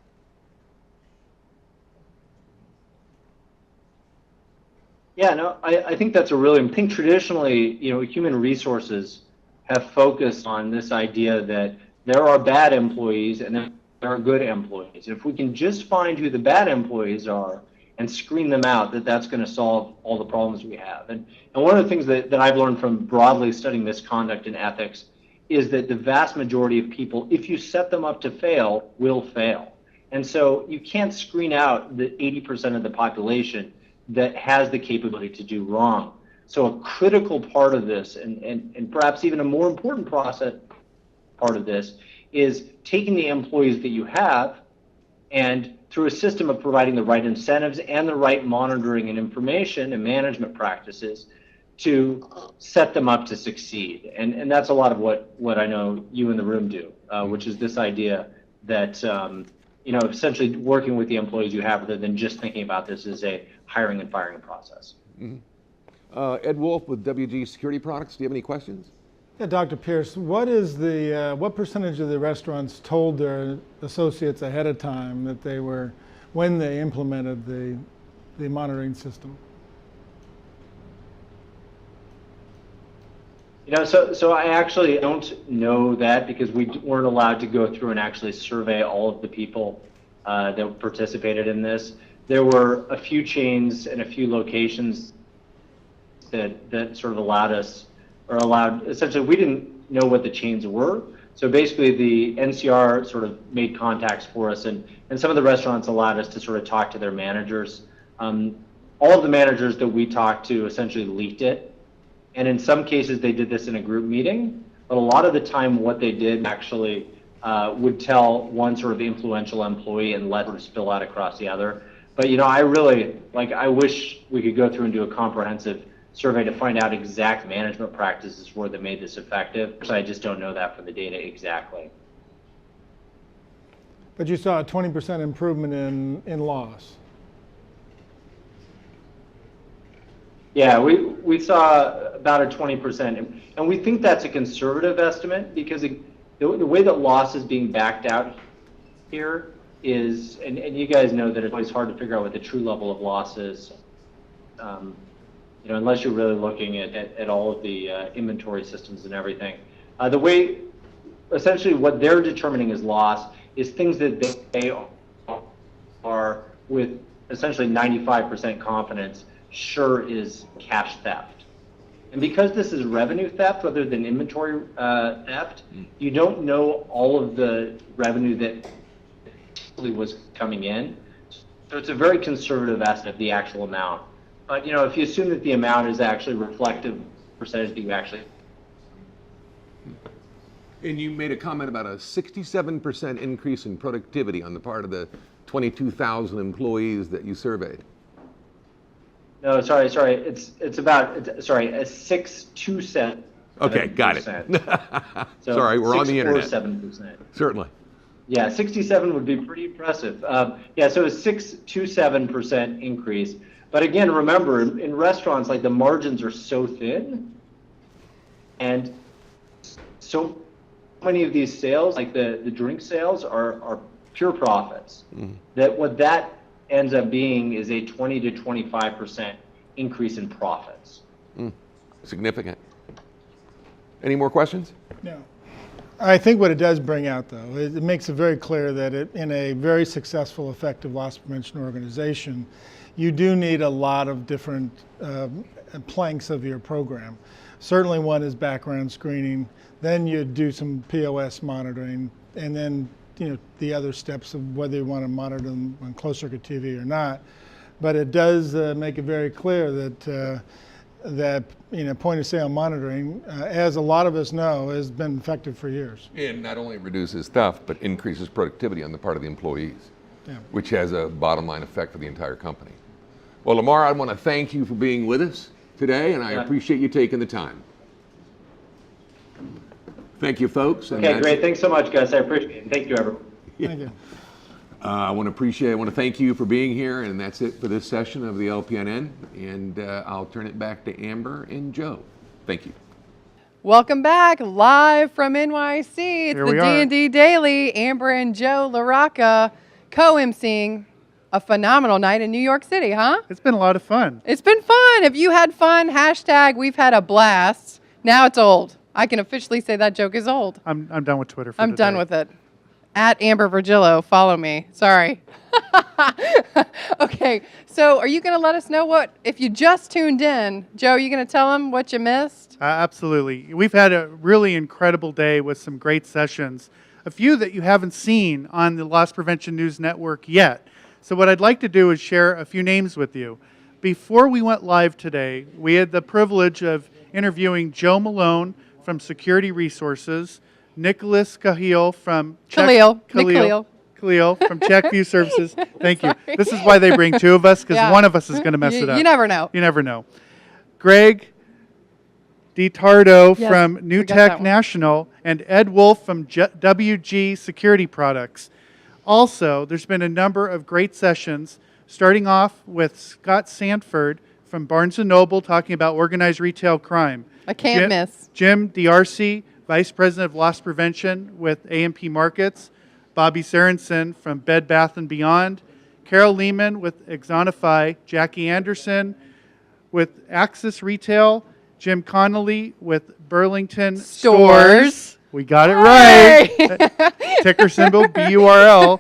Yeah, no, I think that's a really, I think traditionally, human resources have focused on this idea that there are bad employees and there are good employees. If we can just find who the bad employees are and screen them out, that's going to solve all the problems we have. And one of the things that I've learned from broadly studying misconduct and ethics is that the vast majority of people, if you set them up to fail, will fail. And so you can't screen out the 80% of the population that has the capability to do wrong. So a critical part of this, and perhaps even a more important process part of this, is taking the employees that you have and through a system of providing the right incentives and the right monitoring and information and management practices to set them up to succeed. And that's a lot of what I know you in the room do, which is this idea that, essentially working with the employees you have rather than just thinking about this as a hiring and firing process. Ed Wolf with WG Security Products. Do you have any questions? Yeah, Dr. Pierce, what percentage of the restaurants told their associates ahead of time that when they implemented the monitoring system? So I actually don't know that because we weren't allowed to go through and actually survey all of the people that participated in this. There were a few chains and a few locations that sort of essentially we didn't know what the chains were. So basically the NCR sort of made contacts for us and some of the restaurants allowed us to sort of talk to their managers. All of the managers that we talked to essentially leaked it. And in some cases they did this in a group meeting, but a lot of the time what they did actually would tell one sort of influential employee and let it spill out across the other. But I wish we could go through and do a comprehensive survey to find out exact management practices where they made this effective. So I just don't know that from the data exactly. But you saw a 20% improvement in loss. Yeah, we saw about a 20%, and we think that's a conservative estimate because the way that loss is being backed out here is, and you guys know that it's always hard to figure out what the true level of loss is. Unless you're really looking at all of the inventory systems and everything. The way, essentially what they're determining as loss is things that they are with essentially 95% confidence sure is cash theft. And because this is revenue theft rather than inventory theft, you don't know all of the revenue that was coming in. So it's a very conservative estimate of the actual amount. But if you assume that the amount is actually reflective percentage that you actually. And you made a comment about a 67% increase in productivity on the part of the 22,000 employees that you surveyed. No, sorry. It's about a 627. Okay, got it. So sorry, we're on the internet. 647%. Certainly. Yeah, 67 would be pretty impressive. So a 627% increase. But again, remember, in restaurants, like the margins are so thin, and so many of these sales, like the drink sales, are pure profits. That what that ends up being is a 20 to 25% increase in profits. Significant. Any more questions? No. I think what it does bring out, though, it makes it very clear that in a very successful, effective loss prevention organization, you do need a lot of different planks of your program. Certainly one is background screening, then you do some POS monitoring, and then the other steps of whether you want to monitor them on closed circuit TV or not. But it does make it very clear that point of sale monitoring, as a lot of us know, has been effective for years. And not only reduces theft, but increases productivity on the part of the employees, which has a bottom line effect for the entire company. Well, Lamar, I want to thank you for being with us today, and I appreciate you taking the time. Thank you, folks. Okay, great. Thanks so much, guys. I appreciate it. Thank you, everyone. Thank you. I want to thank you for being here, and that's it for this session of the LPNN, and I'll turn it back to Amber and Joe. Thank you. Welcome back, live from NYC. It's Here the we are. D&D Daily. Amber and Joe LaRocca co-emceeing a phenomenal night in New York City, huh? It's been a lot of fun. It's been fun. Have you had fun? Hashtag we've had a blast. Now it's old. I can officially say that joke is old. I'm done with Twitter for I'm today. done with it. At Amber Virgillo, follow me. Sorry. Okay, so are you going to let us know if you just tuned in, Joe, are you going to tell them what you missed? Absolutely. We've had a really incredible day with some great sessions, a few that you haven't seen on the Loss Prevention News Network yet. So what I'd like to do is share a few names with you. before we went live today, we had the privilege of interviewing Joe Malone from Security Resources, Nicholas Cahill from Khalil. Khalil from Check View Services. Thank you. Sorry. This is why they bring two of us, because Yeah. one of us is going to mess it up. You never know. You never know. Greg DiTardo Yes, from we New got that Tech one. National and Ed Wolf from WG Security Products. Also, there's been a number of great sessions, starting off with Scott Sanford from Barnes & Noble talking about organized retail crime. I can't miss. Jim D'Arcy, Vice President of Loss Prevention with AMP Markets. Bobby Sorensen from Bed Bath & Beyond. Carol Lehman with Exonify. Jackie Anderson with Axis Retail. Jim Connolly with Burlington Stores. We got it Hey! right. Ticker symbol BURL.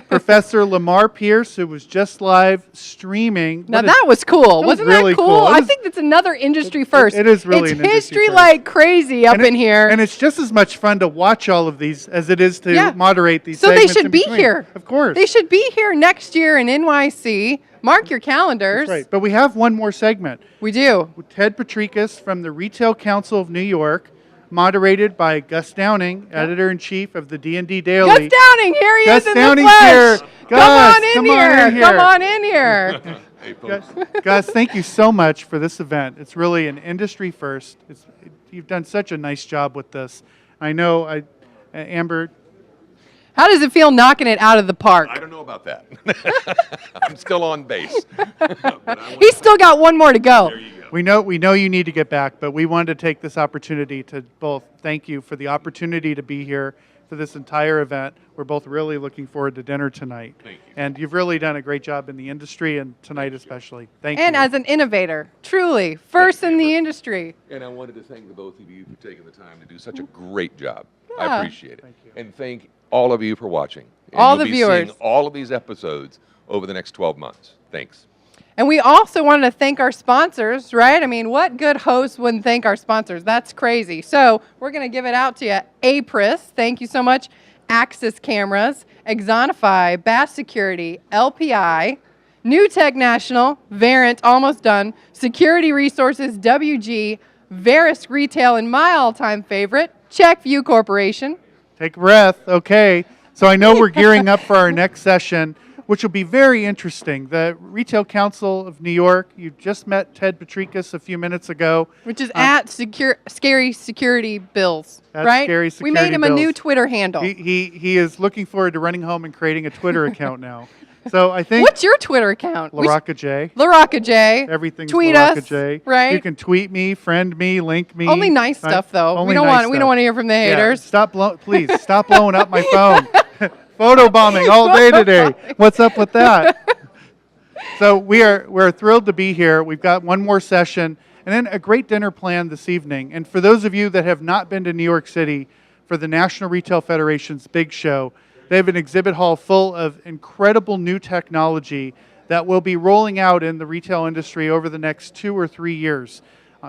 Professor Lamar Pierce, who was just live streaming. Now What a- that was cool. was Wasn't really that cool? cool. It I was- think that's another industry first. it is really It's an industry history first. like crazy up and it- in here. And it's just as much fun to watch all of these as it is to Yeah. moderate these So they segments should in be between. here. Of course. They should be here next year in NYC. Mark your calendars. That's right. But we have one more segment. We do. Ted Patricus from the Retail Council of New York, moderated by Gus Downing, Editor-in-Chief of the D&D Daily. Gus Downing, here he Gus is in Downing's the flesh. here. Come Gus, on in come here. on in here. Come on in here. Hey, folks. Gus, thank you so much for this event. It's really an industry first. You've done such a nice job with this. I know, Amber, How does it feel knocking it out of the park? I don't know about that. I'm still on base. He's still got one more to go. There you go. we know you need to get back, but we wanted to take this opportunity to both thank you for the opportunity to be here for this entire event. We're both really looking forward to dinner tonight. Thank you. And you've really done a great job in the industry and tonight especially. Thank you. And as an innovator, truly, first in the industry. And I wanted to thank the both of you for taking the time to do such a great job. Yeah. I appreciate it. And thank all of you for watching. And All you'll the be viewers. seeing all of these episodes over the next 12 months. Thanks. And we also wanted to thank our sponsors, right? I mean, what good host wouldn't thank our sponsors? That's crazy. So we're going to give it out to you. Apris, thank you so much. Axis Cameras, Exonify, Bass Security, LPI, New Tech National, Verint, almost done, Security Resources, WG, Verisk Retail, and my all-time favorite, Checkview Corporation. Take a breath. Okay. So I know we're gearing up for our next session, which will be very interesting. The Retail Council of New York, you just met Ted Patricus a few minutes ago. Which is at Scary Security Bills, At right? Scary We made Security him a new Bills. Twitter handle. He is looking forward to running home and creating a Twitter account now. So I think What's your Twitter account? LaRocca J. LaRocca J. Everything's Tweet LaRocca us, J. right? You can tweet me, friend me, link me. Only nice Right? stuff, though. Only We don't nice want. We stuff. don't want to hear from the Yeah, haters. please stop blowing up my phone. Photo bombing all day today. What's up with that? So we're thrilled to be here. We've got one more session and then a great dinner planned this evening. And for those of you that have not been to New York City for the National Retail Federation's big show, they have an exhibit hall full of incredible new technology that will be rolling out in the retail industry over the next 2 or 3 years.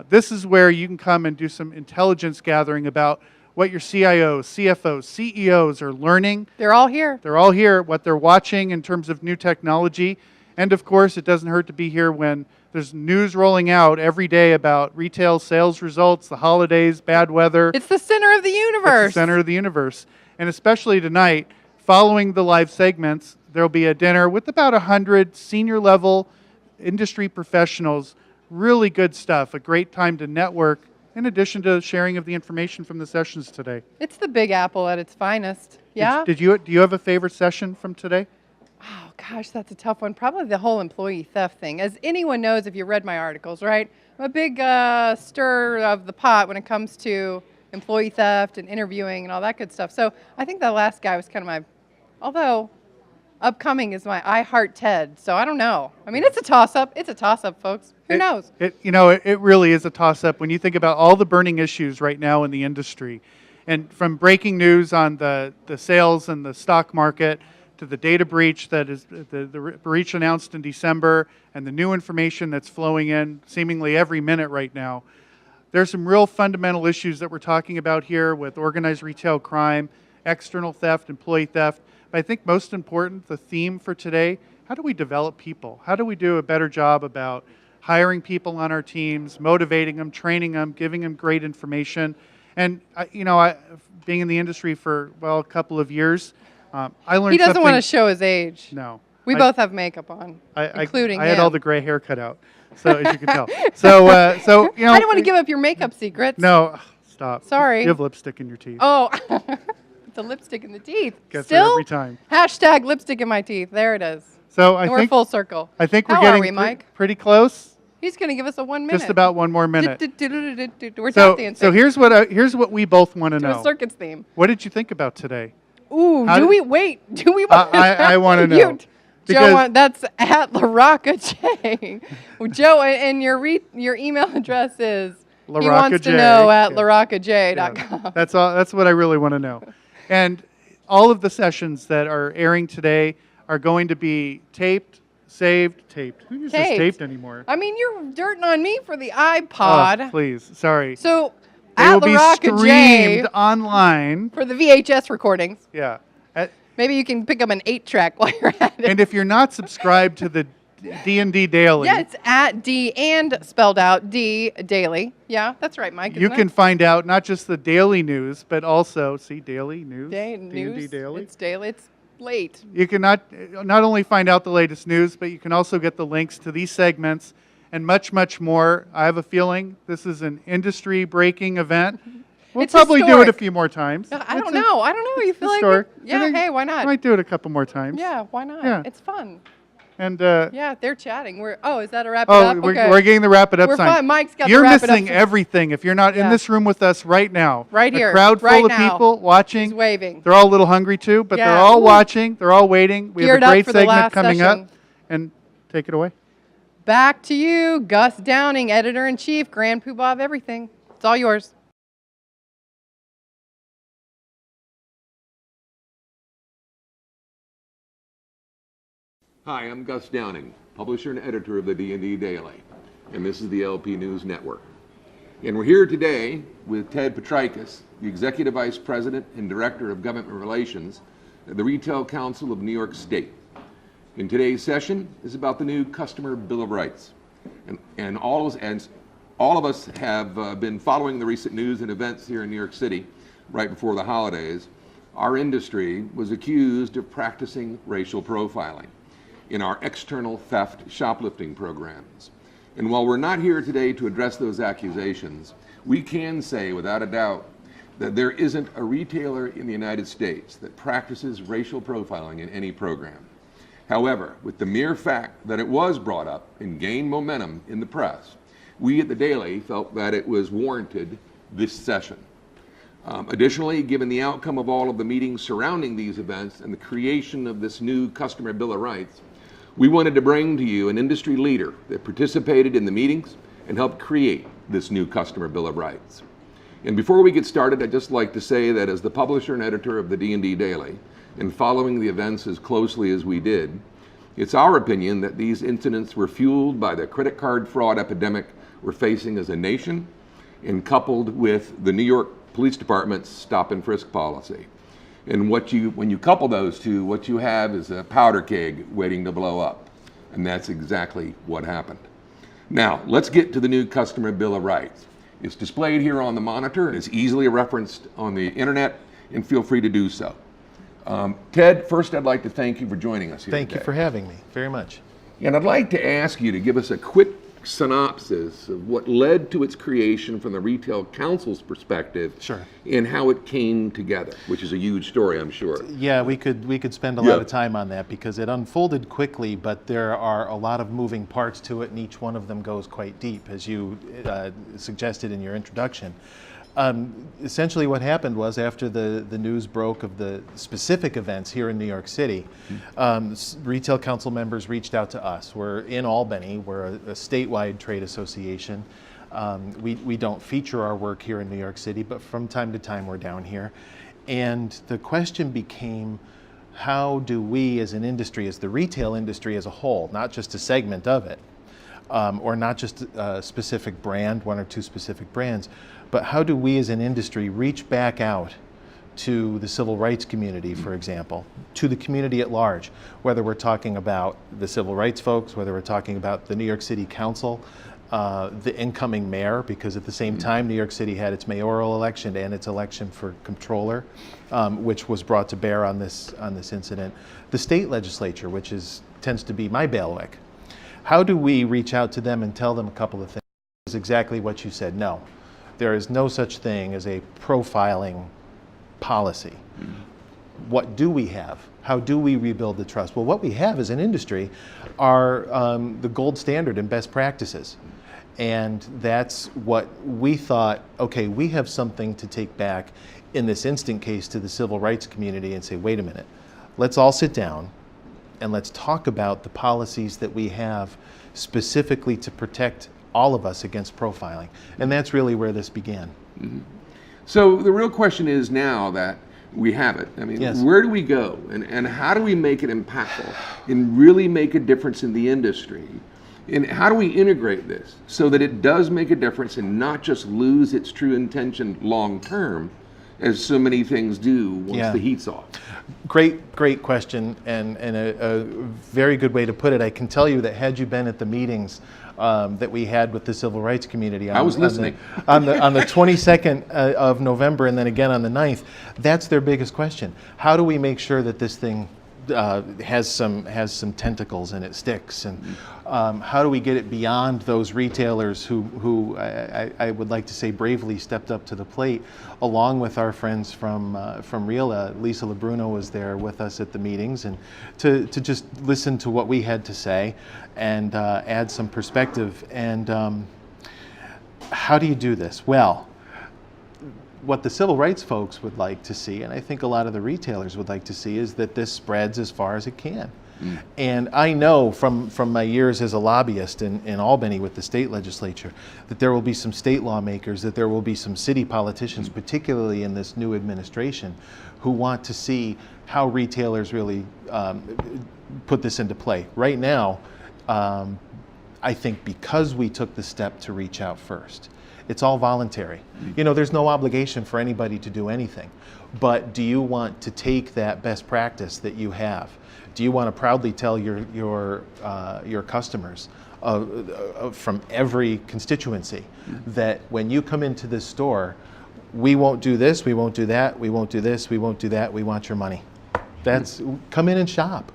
This is where you can come and do some intelligence gathering about what your CIOs, CFOs, CEOs are learning. They're all here. They're all here, what they're watching in terms of new technology. And of course, it doesn't hurt to be here when there's news rolling out every day about retail sales results, the holidays, bad weather. It's the center of the universe. It's the center of the universe. And especially tonight, following the live segments, there'll be a dinner with about 100 senior level industry professionals. Really good stuff. A great time to network in addition to sharing of the information from the sessions today. It's the Big Apple at its finest. Yeah. Do you have a favorite session from today? Oh gosh, that's a tough one. Probably the whole employee theft thing. As anyone knows, if you read my articles, right? I'm a big stir of the pot when it comes to employee theft and interviewing and all that good stuff. So I think the last guy was kind of my, although upcoming is my I Heart Ted. So I don't know. I mean, it's a toss-up. It's a toss-up, folks. Who knows? It really is a toss-up when you think about all the burning issues right now in the industry. And from breaking news on the sales and the stock market to the data breach that is the breach announced in December and the new information that's flowing in seemingly every minute right now. There's some real fundamental issues that we're talking about here with organized retail crime, external theft, employee theft. But I think most important, the theme for today how do we develop people? How do we do a better job about hiring people on our teams, motivating them, training them, giving them great information? And being in the industry for a couple of years, I learned He doesn't something. want to show his age. No. We both have makeup on, including I had him. all the gray hair cut out, so as you can tell. So I don't want to give up your makeup secrets. No, stop. Sorry. You have lipstick in your teeth. Oh, it's a lipstick in the teeth. Gets Still? it every time. Hashtag lipstick in my teeth. There it is. So And I we're think full circle. I think we're How getting are we, Mike? pretty close. He's going to give us a 1 minute. Just about one more minute. We're tap dancing. So here's what we both want to to a know. circus theme. What did you think about today? Ooh, How do did- we wait? Do we want I want to know. Joe, Because- that's at LaRocca J. Joe, and your email address is he wants to LaRocca J, know at yeah. laroccaj.com. Yeah, that's all. That's what I really want to know. And all of the sessions that are airing today are going to be taped, saved. Who uses taped anymore? I mean, you're dirting on me for the iPod. Oh, please, sorry. So They at will be LaRocca J streamed online. for the VHS recordings. Yeah. Maybe you can pick up an 8-track while you're at it. And if you're not subscribed to the D&D Daily, Yeah, it's at D and spelled out D Daily. Yeah, that's right, Mike. you isn't can it? find out not just the daily news, but also daily news, D&D D&D Daily. It's daily. It's late. You can not only find out the latest news, but you can also get the links to these segments and much, much more. I have a feeling this is an industry-breaking event. We'll It's probably do it historic. a few more times. I don't know. You feel like historic. yeah? I think Hey, why I not? might do it a couple more times. Yeah, why not? Yeah. It's fun. And Yeah, they're chatting. Is that a wrap it up? we're Okay. getting the wrap it up We're sign. fine. Mike's got the You're wrap it up missing sign. everything if you're not in Yeah. this room with us right now. Right here, A crowd full right of now. people watching. He's waving. They're all a little hungry too, but they're Yeah. all Ooh. watching. They're all waiting. We Geared have up a great for the segment last coming session. up. And take it away. Back to you, Gus Downing, editor-in-chief, grand poobah of everything. It's all yours. Hi, I'm Gus Downing, publisher and editor of the D&D Daily, and this is the LP News Network. And we're here today with Ted Petrikis, the Executive Vice President and Director of Government Relations at the Retail Council of New York State. And today's session is about the new Customer Bill of Rights. And all of us have been following the recent news and events here in New York City right before the holidays. Our industry was accused of practicing racial profiling in our external theft shoplifting programs. And while we're not here today to address those accusations, we can say without a doubt that there isn't a retailer in the United States that practices racial profiling in any program. However, with the mere fact that it was brought up and gained momentum in the press, we at the Daily felt that it was warranted this session. Additionally, given the outcome of all of the meetings surrounding these events and the creation of this new Customer Bill of Rights, we wanted to bring to you an industry leader that participated in the meetings and helped create this new Customer Bill of Rights. And before we get started, I'd just like to say that as the publisher and editor of the D&D Daily, and following the events as closely as we did, it's our opinion that these incidents were fueled by the credit card fraud epidemic we're facing as a nation, and coupled with the New York Police Department's stop and frisk policy. And when you couple those two, what you have is a powder keg waiting to blow up. And that's exactly what happened. Now, let's get to the new Customer Bill of Rights. It's displayed here on the monitor and it's easily referenced on the internet, and feel free to do so. Ted, first I'd like to thank you for joining us here Thank you today. for having me, very much. And I'd like to ask you to give us a quick synopsis of what led to its creation from the Retail Council's perspective. Sure. And how it came together, which is a huge story, I'm sure. Yeah, we could spend a Yeah. lot of time on that because it unfolded quickly, but there are a lot of moving parts to it, and each one of them goes quite deep, as you suggested in your introduction. Essentially what happened was after the news broke of the specific events here in New York City, Retail Council members reached out to us. We're in Albany, we're a statewide trade association. We don't feature our work here in New York City, but from time to time we're down here. And the question became, how do we as an industry, as the retail industry as a whole, not just a segment of it, or not just a specific brand, one or two specific brands, but how do we as an industry reach back out to the civil rights community, for example, to the community at large, whether we're talking about the civil rights folks, whether we're talking about the New York City Council, the incoming mayor, because at the same time New York City had its mayoral election and its election for comptroller, which was brought to bear on this incident. The state legislature, which tends to be my bailiwick. How do we reach out to them and tell them a couple of things? Is exactly what you said. No, there is no such thing as a profiling policy. What do we have? How do we rebuild the trust? Well, what we have as an industry are the gold standard and best practices. And that's what we thought, okay, we have something to take back in this instant case to the civil rights community and say, wait a minute, let's all sit down and let's talk about the policies that we have specifically to protect all of us against profiling. And that's really where this began. So the real question is now that we have it, I mean, Yes. where do we go and how do we make it impactful and really make a difference in the industry? And how do we integrate this so that it does make a difference and not just lose its true intention long term, as so many things do once Yeah. the heat's off? Great question, and a very good way to put it. I can tell you that had you been at the meetings that we had with the civil rights community, I was listening. on the 22nd of November, and then again on the 9th, that's their biggest question. How do we make sure that this thing has some tentacles and it sticks, and how do we get it beyond those retailers who I would like to say bravely stepped up to the plate, along with our friends from RILA. Lisa LaBruno was there with us at the meetings, and to just listen to what we had to say and add some perspective. And how do you do this? Well, what the civil rights folks would like to see, and I think a lot of the retailers would like to see, is that this spreads as far as it can. And I know from my years as a lobbyist in Albany with the state legislature that there will be some state lawmakers, that there will be some city politicians, particularly in this new administration, who want to see how retailers really put this into play. Right now, I think because we took the step to reach out first, it's all voluntary. You know, there's no obligation for anybody to do anything. But do you want to take that best practice that you have? Do you want to proudly tell your customers from every constituency that when you come into this store, we won't do this, we won't do that, we won't do this, we won't do that, we want your money. That's, come in and shop.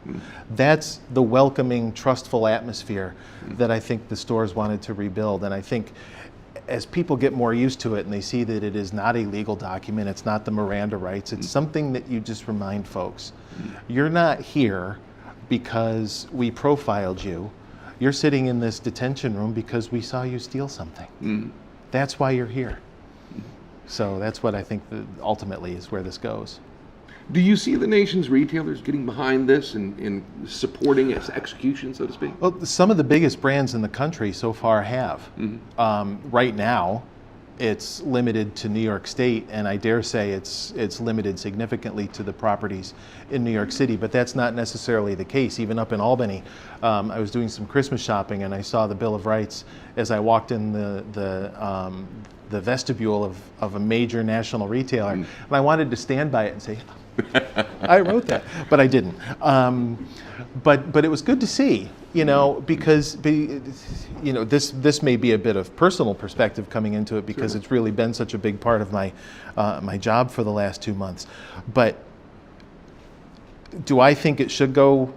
That's the welcoming, trustful atmosphere that I think the stores wanted to rebuild. And I think as people get more used to it and they see that it is not a legal document, it's not the Miranda rights, it's something that you just remind folks. You're not here because we profiled you. You're sitting in this detention room because we saw you steal something. That's why you're here. So that's what I think that ultimately is where this goes. Do you see the nation's retailers getting behind this and supporting its execution, so to speak? Well, some of the biggest brands in the country so far have. Right now, it's limited to New York State, and I dare say it's limited significantly to the properties in New York City, but that's not necessarily the case. Even up in Albany, I was doing some Christmas shopping and I saw the Bill of Rights as I walked in the vestibule of a major national retailer, and I wanted to stand by it and say, I wrote that, but I didn't. But it was good to see, you know, because you know this may be a bit of personal perspective coming into it because it's really been such a big part of my my job for the last 2 months. But do I think it should go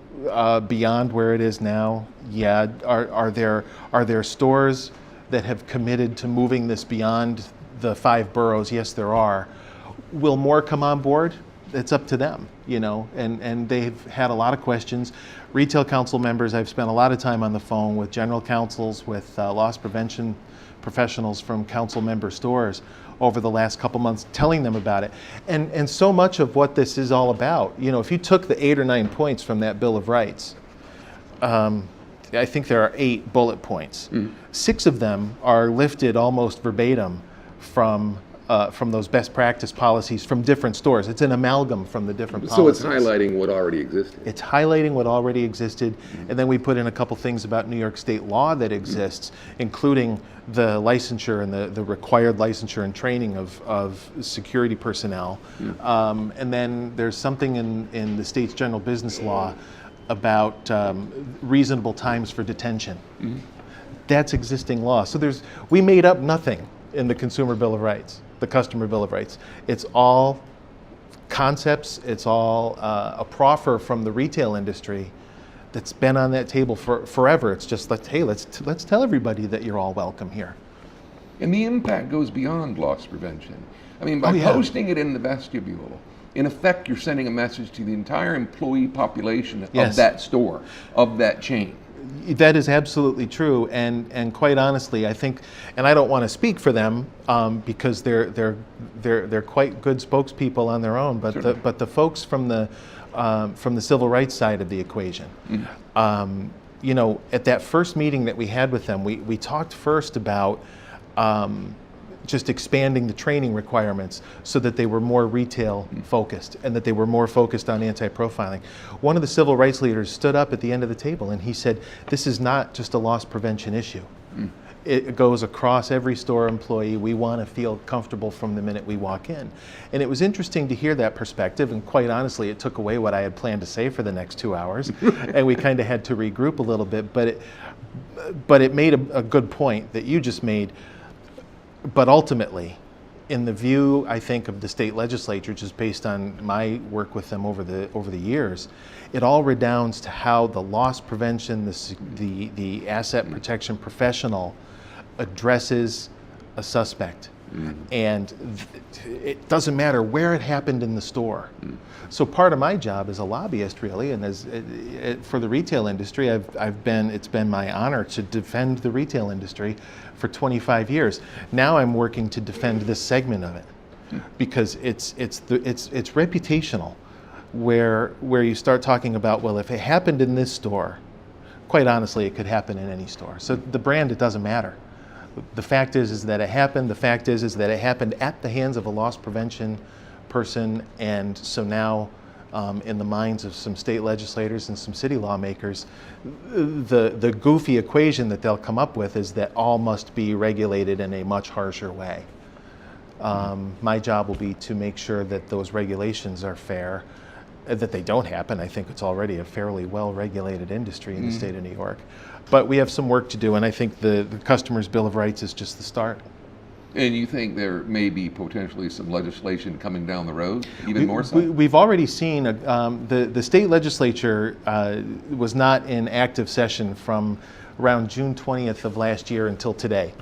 beyond where it is now? Yeah. Are there stores that have committed to moving this beyond the 5 boroughs? Yes, there are. Will more come on board? It's up to them, you know, and they've had a lot of questions. Retail council members, I've spent a lot of time on the phone with general counsels, with loss prevention professionals from council member stores over the last couple months, telling them about it. And so much of what this is all about, you know, if you took the 8 or 9 points from that Bill of Rights, I think there are 8 bullet points. 6 of them are lifted almost verbatim from from those best practice policies from different stores. It's an amalgam from the different So it's policies. highlighting what already existed. It's highlighting what already existed, and then we put in a couple things about New York State law that exists, including the licensure and the required licensure and training of security personnel. And then there's something in the state's general business law about reasonable times for detention. That's existing law. So we made up nothing in the Consumer Bill of Rights, the Customer Bill of Rights. It's all concepts, it's all a proffer from the retail industry that's been on that table for forever. It's just like, hey, let's tell everybody that you're all welcome here. And the impact goes beyond loss prevention. I mean, by posting it in the vestibule, in effect, you're sending a message to the entire employee population of that store, of that chain. That is absolutely true, and quite honestly, I think, and I don't want to speak for them because they're quite good spokespeople on their own, but the folks from the civil rights side of the equation, you know, at that first meeting that we had with them, we talked first about just expanding the training requirements so that they were more retail focused and that they were more focused on anti-profiling. One of the civil rights leaders stood up at the end of the table and he said, this is not just a loss prevention issue. It goes across every store employee. We want to feel comfortable from the minute we walk in. And it was interesting to hear that perspective, and quite honestly, it took away what I had planned to say for the next 2 hours, and we kind of had to regroup a little bit, but it made a good point that you just made. But ultimately, in the view, I think, of the state legislature, just based on my work with them over the years, it all redounds to how the loss prevention, the asset protection professional addresses a suspect. And it doesn't matter where it happened in the store. So part of my job as a lobbyist, really, and as for the retail industry, it's been my honor to defend the retail industry for 25 years. Now I'm working to defend this segment of it because it's reputational, where you start talking about, well, if it happened in this store, quite honestly, it could happen in any store. So the brand, it doesn't matter. The fact is that it happened. The fact is that it happened at the hands of a loss prevention person, and so now, in the minds of some state legislators and some city lawmakers, the goofy equation that they'll come up with is that all must be regulated in a much harsher way. My job will be to make sure that those regulations are fair, that they don't happen. I think it's already a fairly well-regulated industry in the state of New York. But we have some work to do, and I think the Customer's Bill of Rights is just the start. And you think there may be potentially some legislation coming down the road, even more so? We've already seen, the state legislature was not in active session from around June 20th of last year until today,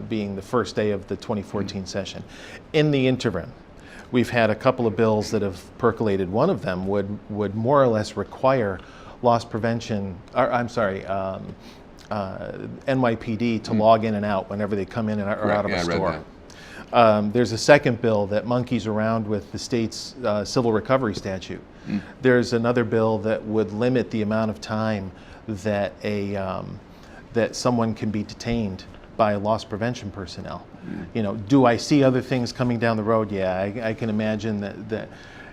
being the first day of the 2014 session. In the interim, we've had a couple of bills that have percolated. One of them would more or less require loss prevention, NYPD to log in and out whenever they come in or out of a store. There's a second bill that monkeys around with the state's civil recovery statute. There's another bill that would limit the amount of time that that someone can be detained by loss prevention personnel. You know, do I see other things coming down the road? Yeah, I can imagine that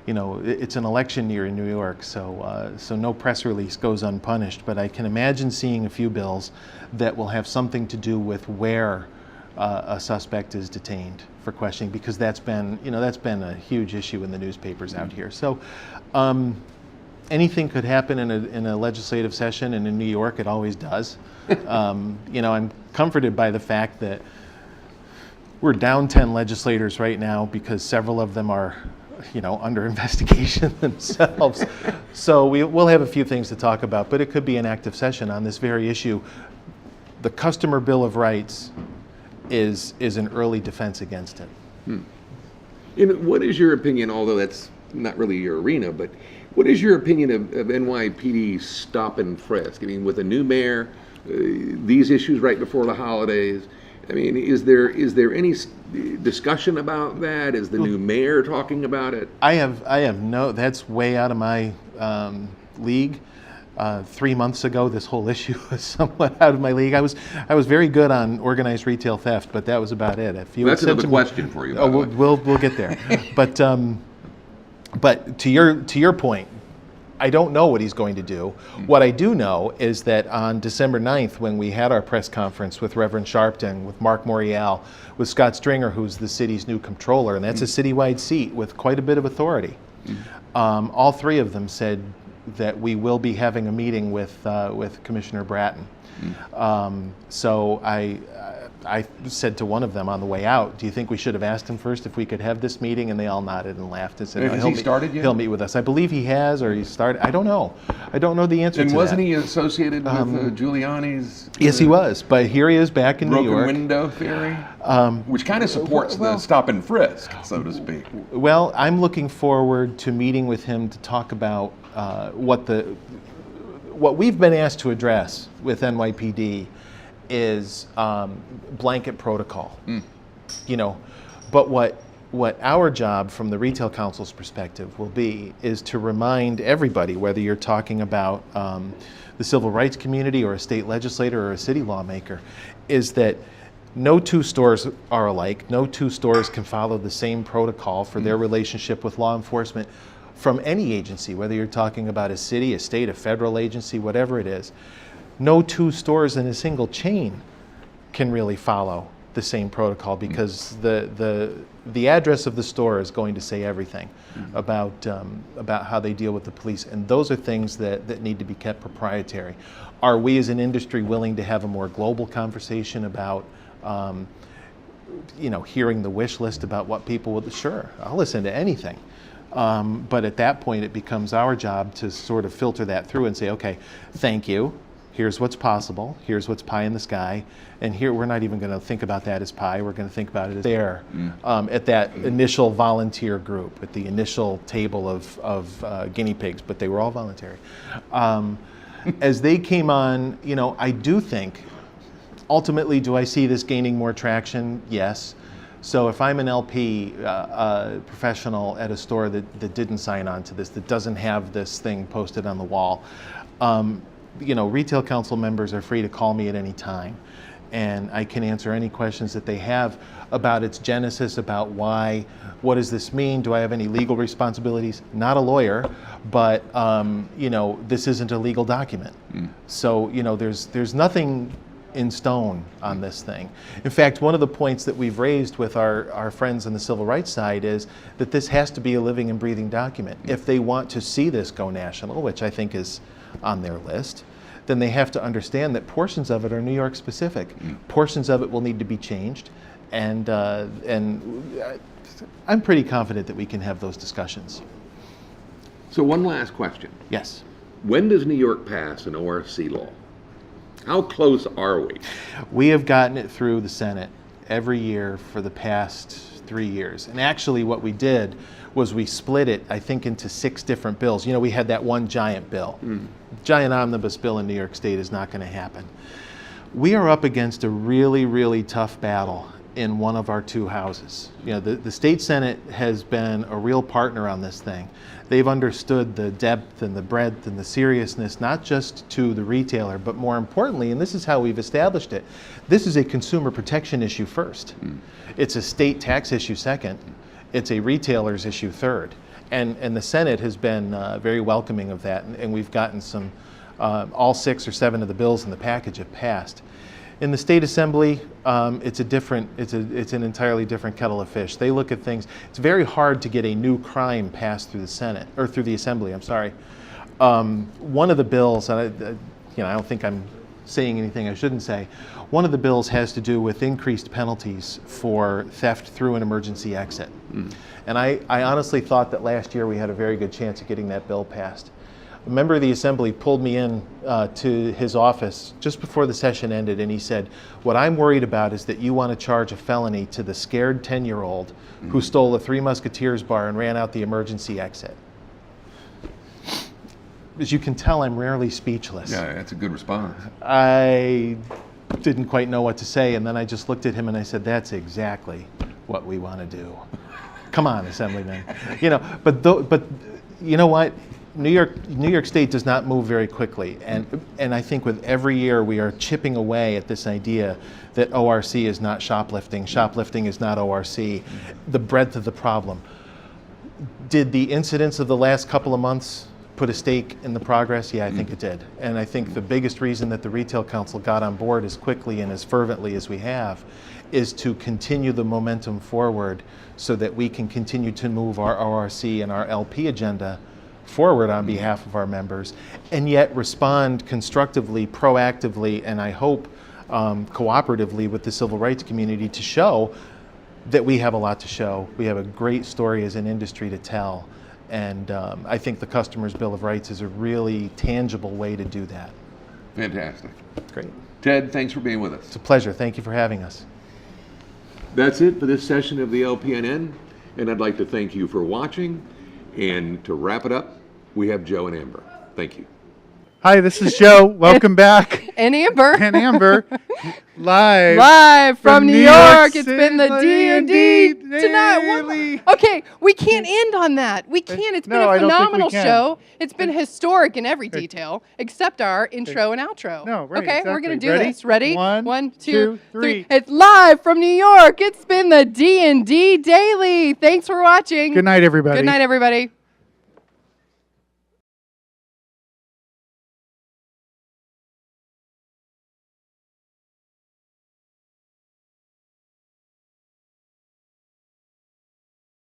you know, it's an election year in New York, so no press release goes unpunished. But I can imagine seeing a few bills that will have something to do with where a suspect is detained for questioning, because that's been a huge issue in the newspapers out here. So anything could happen in a legislative session, and in New York, it always does. You know, I'm comforted by the fact that we're down 10 legislators right now because several of them are, you know, under investigation themselves. So we'll have a few things to talk about, but it could be an active session on this very issue. The Customer Bill of Rights is an early defense against it. And what is your opinion, although that's not really your arena, but what is your opinion of NYPD stop and frisk? I mean, with a new mayor, these issues right before the holidays, I mean, is there any discussion about that? Is the new mayor talking about it? I have no. That's way out of my league. 3 months ago, this whole issue was somewhat out of my league. I was very good on organized retail theft, but that was about it. If you That's had said another to me- question for you, by Oh, the way. we'll get there. But to your point, I don't know what he's going to do. What I do know is that on December 9th, when we had our press conference with Reverend Sharpton, with Mark Morial, with Scott Stringer, who's the city's new comptroller, and that's a citywide seat with quite a bit of authority. All three of them said that we will be having a meeting with Commissioner Bratton. So I said to one of them on the way out, do you think we should have asked him first if we could have this meeting? And they all nodded and laughed and said, Has he started yet? He'll meet with us. I believe he has, or he started. I don't know. I don't know the answer And to wasn't that. he associated with Giuliani's Yes, he was. But here he is back in New broken York. window theory? Which kind of supports the stop and frisk, so to speak. Well, I'm looking forward to meeting with him to talk about what we've been asked to address with NYPD is blanket protocol. You know, but what our job from the Retail Council's perspective will be is to remind everybody, whether you're talking about the civil rights community or a state legislator or a city lawmaker, is that no two stores are alike. No two stores can follow the same protocol for their relationship with law enforcement from any agency, whether you're talking about a city, a state, a federal agency, whatever it is. No two stores in a single chain can really follow the same protocol because the address of the store is going to say everything about how they deal with the police, and those are things that need to be kept proprietary. Are we as an industry willing to have a more global conversation about hearing the wish list about what people would? Sure, I'll listen to anything. But at that point, it becomes our job to sort of filter that through and say, okay, thank you. Here's what's possible. Here's what's pie in the sky. And here, we're not even going to think about that as pie. We're going to think about it as there at that initial volunteer group, at the initial table of guinea pigs, but they were all voluntary. As they came on, I do think, ultimately, do I see this gaining more traction? Yes. So if I'm an LP professional at a store that didn't sign on to this, that doesn't have this thing posted on the wall, Retail Council members are free to call me at any time, and I can answer any questions that they have about its genesis, about why, what does this mean, do I have any legal responsibilities? Not a lawyer, but this isn't a legal document. So there's nothing in stone on this thing. In fact, one of the points that we've raised with our friends on the civil rights side is that this has to be a living and breathing document. If they want to see this go national, which I think is on their list, then they have to understand that portions of it are New York specific. Portions of it will need to be changed, and I'm pretty confident that we can have those discussions. So one last question. Yes. When does New York pass an ORC law? How close are we? We have gotten it through the Senate every year for the past 3 years. And actually what we did was we split it, I think, into 6 different bills. We had that one giant bill. Giant omnibus bill in New York State is not going to happen. We are up against a really, really tough battle in one of our 2 houses. The state Senate has been a real partner on this thing. They've understood the depth and the breadth and the seriousness, not just to the retailer, but more importantly, and this is how we've established it, this is a consumer protection issue first. It's a state tax issue second. It's a retailer's issue third. And the Senate has been very welcoming of that, and we've gotten some, all 6 or 7 of the bills in the package have passed. In the state assembly, it's an entirely different kettle of fish. They look at things. It's very hard to get a new crime passed through the Senate or through the assembly. I'm sorry. One of the bills, and I don't think I'm saying anything I shouldn't say. One of the bills has to do with increased penalties for theft through an emergency exit. And I honestly thought that last year we had a very good chance of getting that bill passed. A member of the assembly pulled me in to his office just before the session ended, and he said, what I'm worried about is that you want to charge a felony to the scared 10-year-old who stole a Three Musketeers bar and ran out the emergency exit. As you can tell, I'm rarely speechless. Yeah, that's a good response. I didn't quite know what to say, and then I just looked at him and I said, that's exactly what we want to do. Come on, Assemblyman. But you know what? New York State does not move very quickly, and I think with every year we are chipping away at this idea that ORC is not shoplifting is not ORC, the breadth of the problem. Did the incidents of the last couple of months put a stake in the progress? Yeah, I think it did. And I think the biggest reason that the Retail Council got on board as quickly and as fervently as we have is to continue the momentum forward so that we can continue to move our ORC and our LP agenda forward on behalf of our members, and yet respond constructively, proactively, and I hope cooperatively with the civil rights community to show that we have a lot to show. We have a great story as an industry to tell, and I think the Customer's Bill of Rights is a really tangible way to do that. Fantastic. Great. Ted, thanks for being with us. It's a pleasure. Thank you for having us. That's it for this session of the LPNN, and I'd like to thank you for watching. And to wrap it up, we have Joe and Amber. Thank you. Hi, this is Joe. Welcome back. And Amber. And Amber, Live from New York. It's City, been the D&D tonight. Daily. Okay, we can't end on that. We can't. It's been No, a I don't think we phenomenal can. show. It's been historic in every detail, except our intro and outro. No, right, Okay, we're exactly. going to do Ready? this. Ready? One, 1, 2, two, 3. three. It's live from New York. It's been the D&D Daily. Thanks for watching. Good night, everybody. Good night, everybody.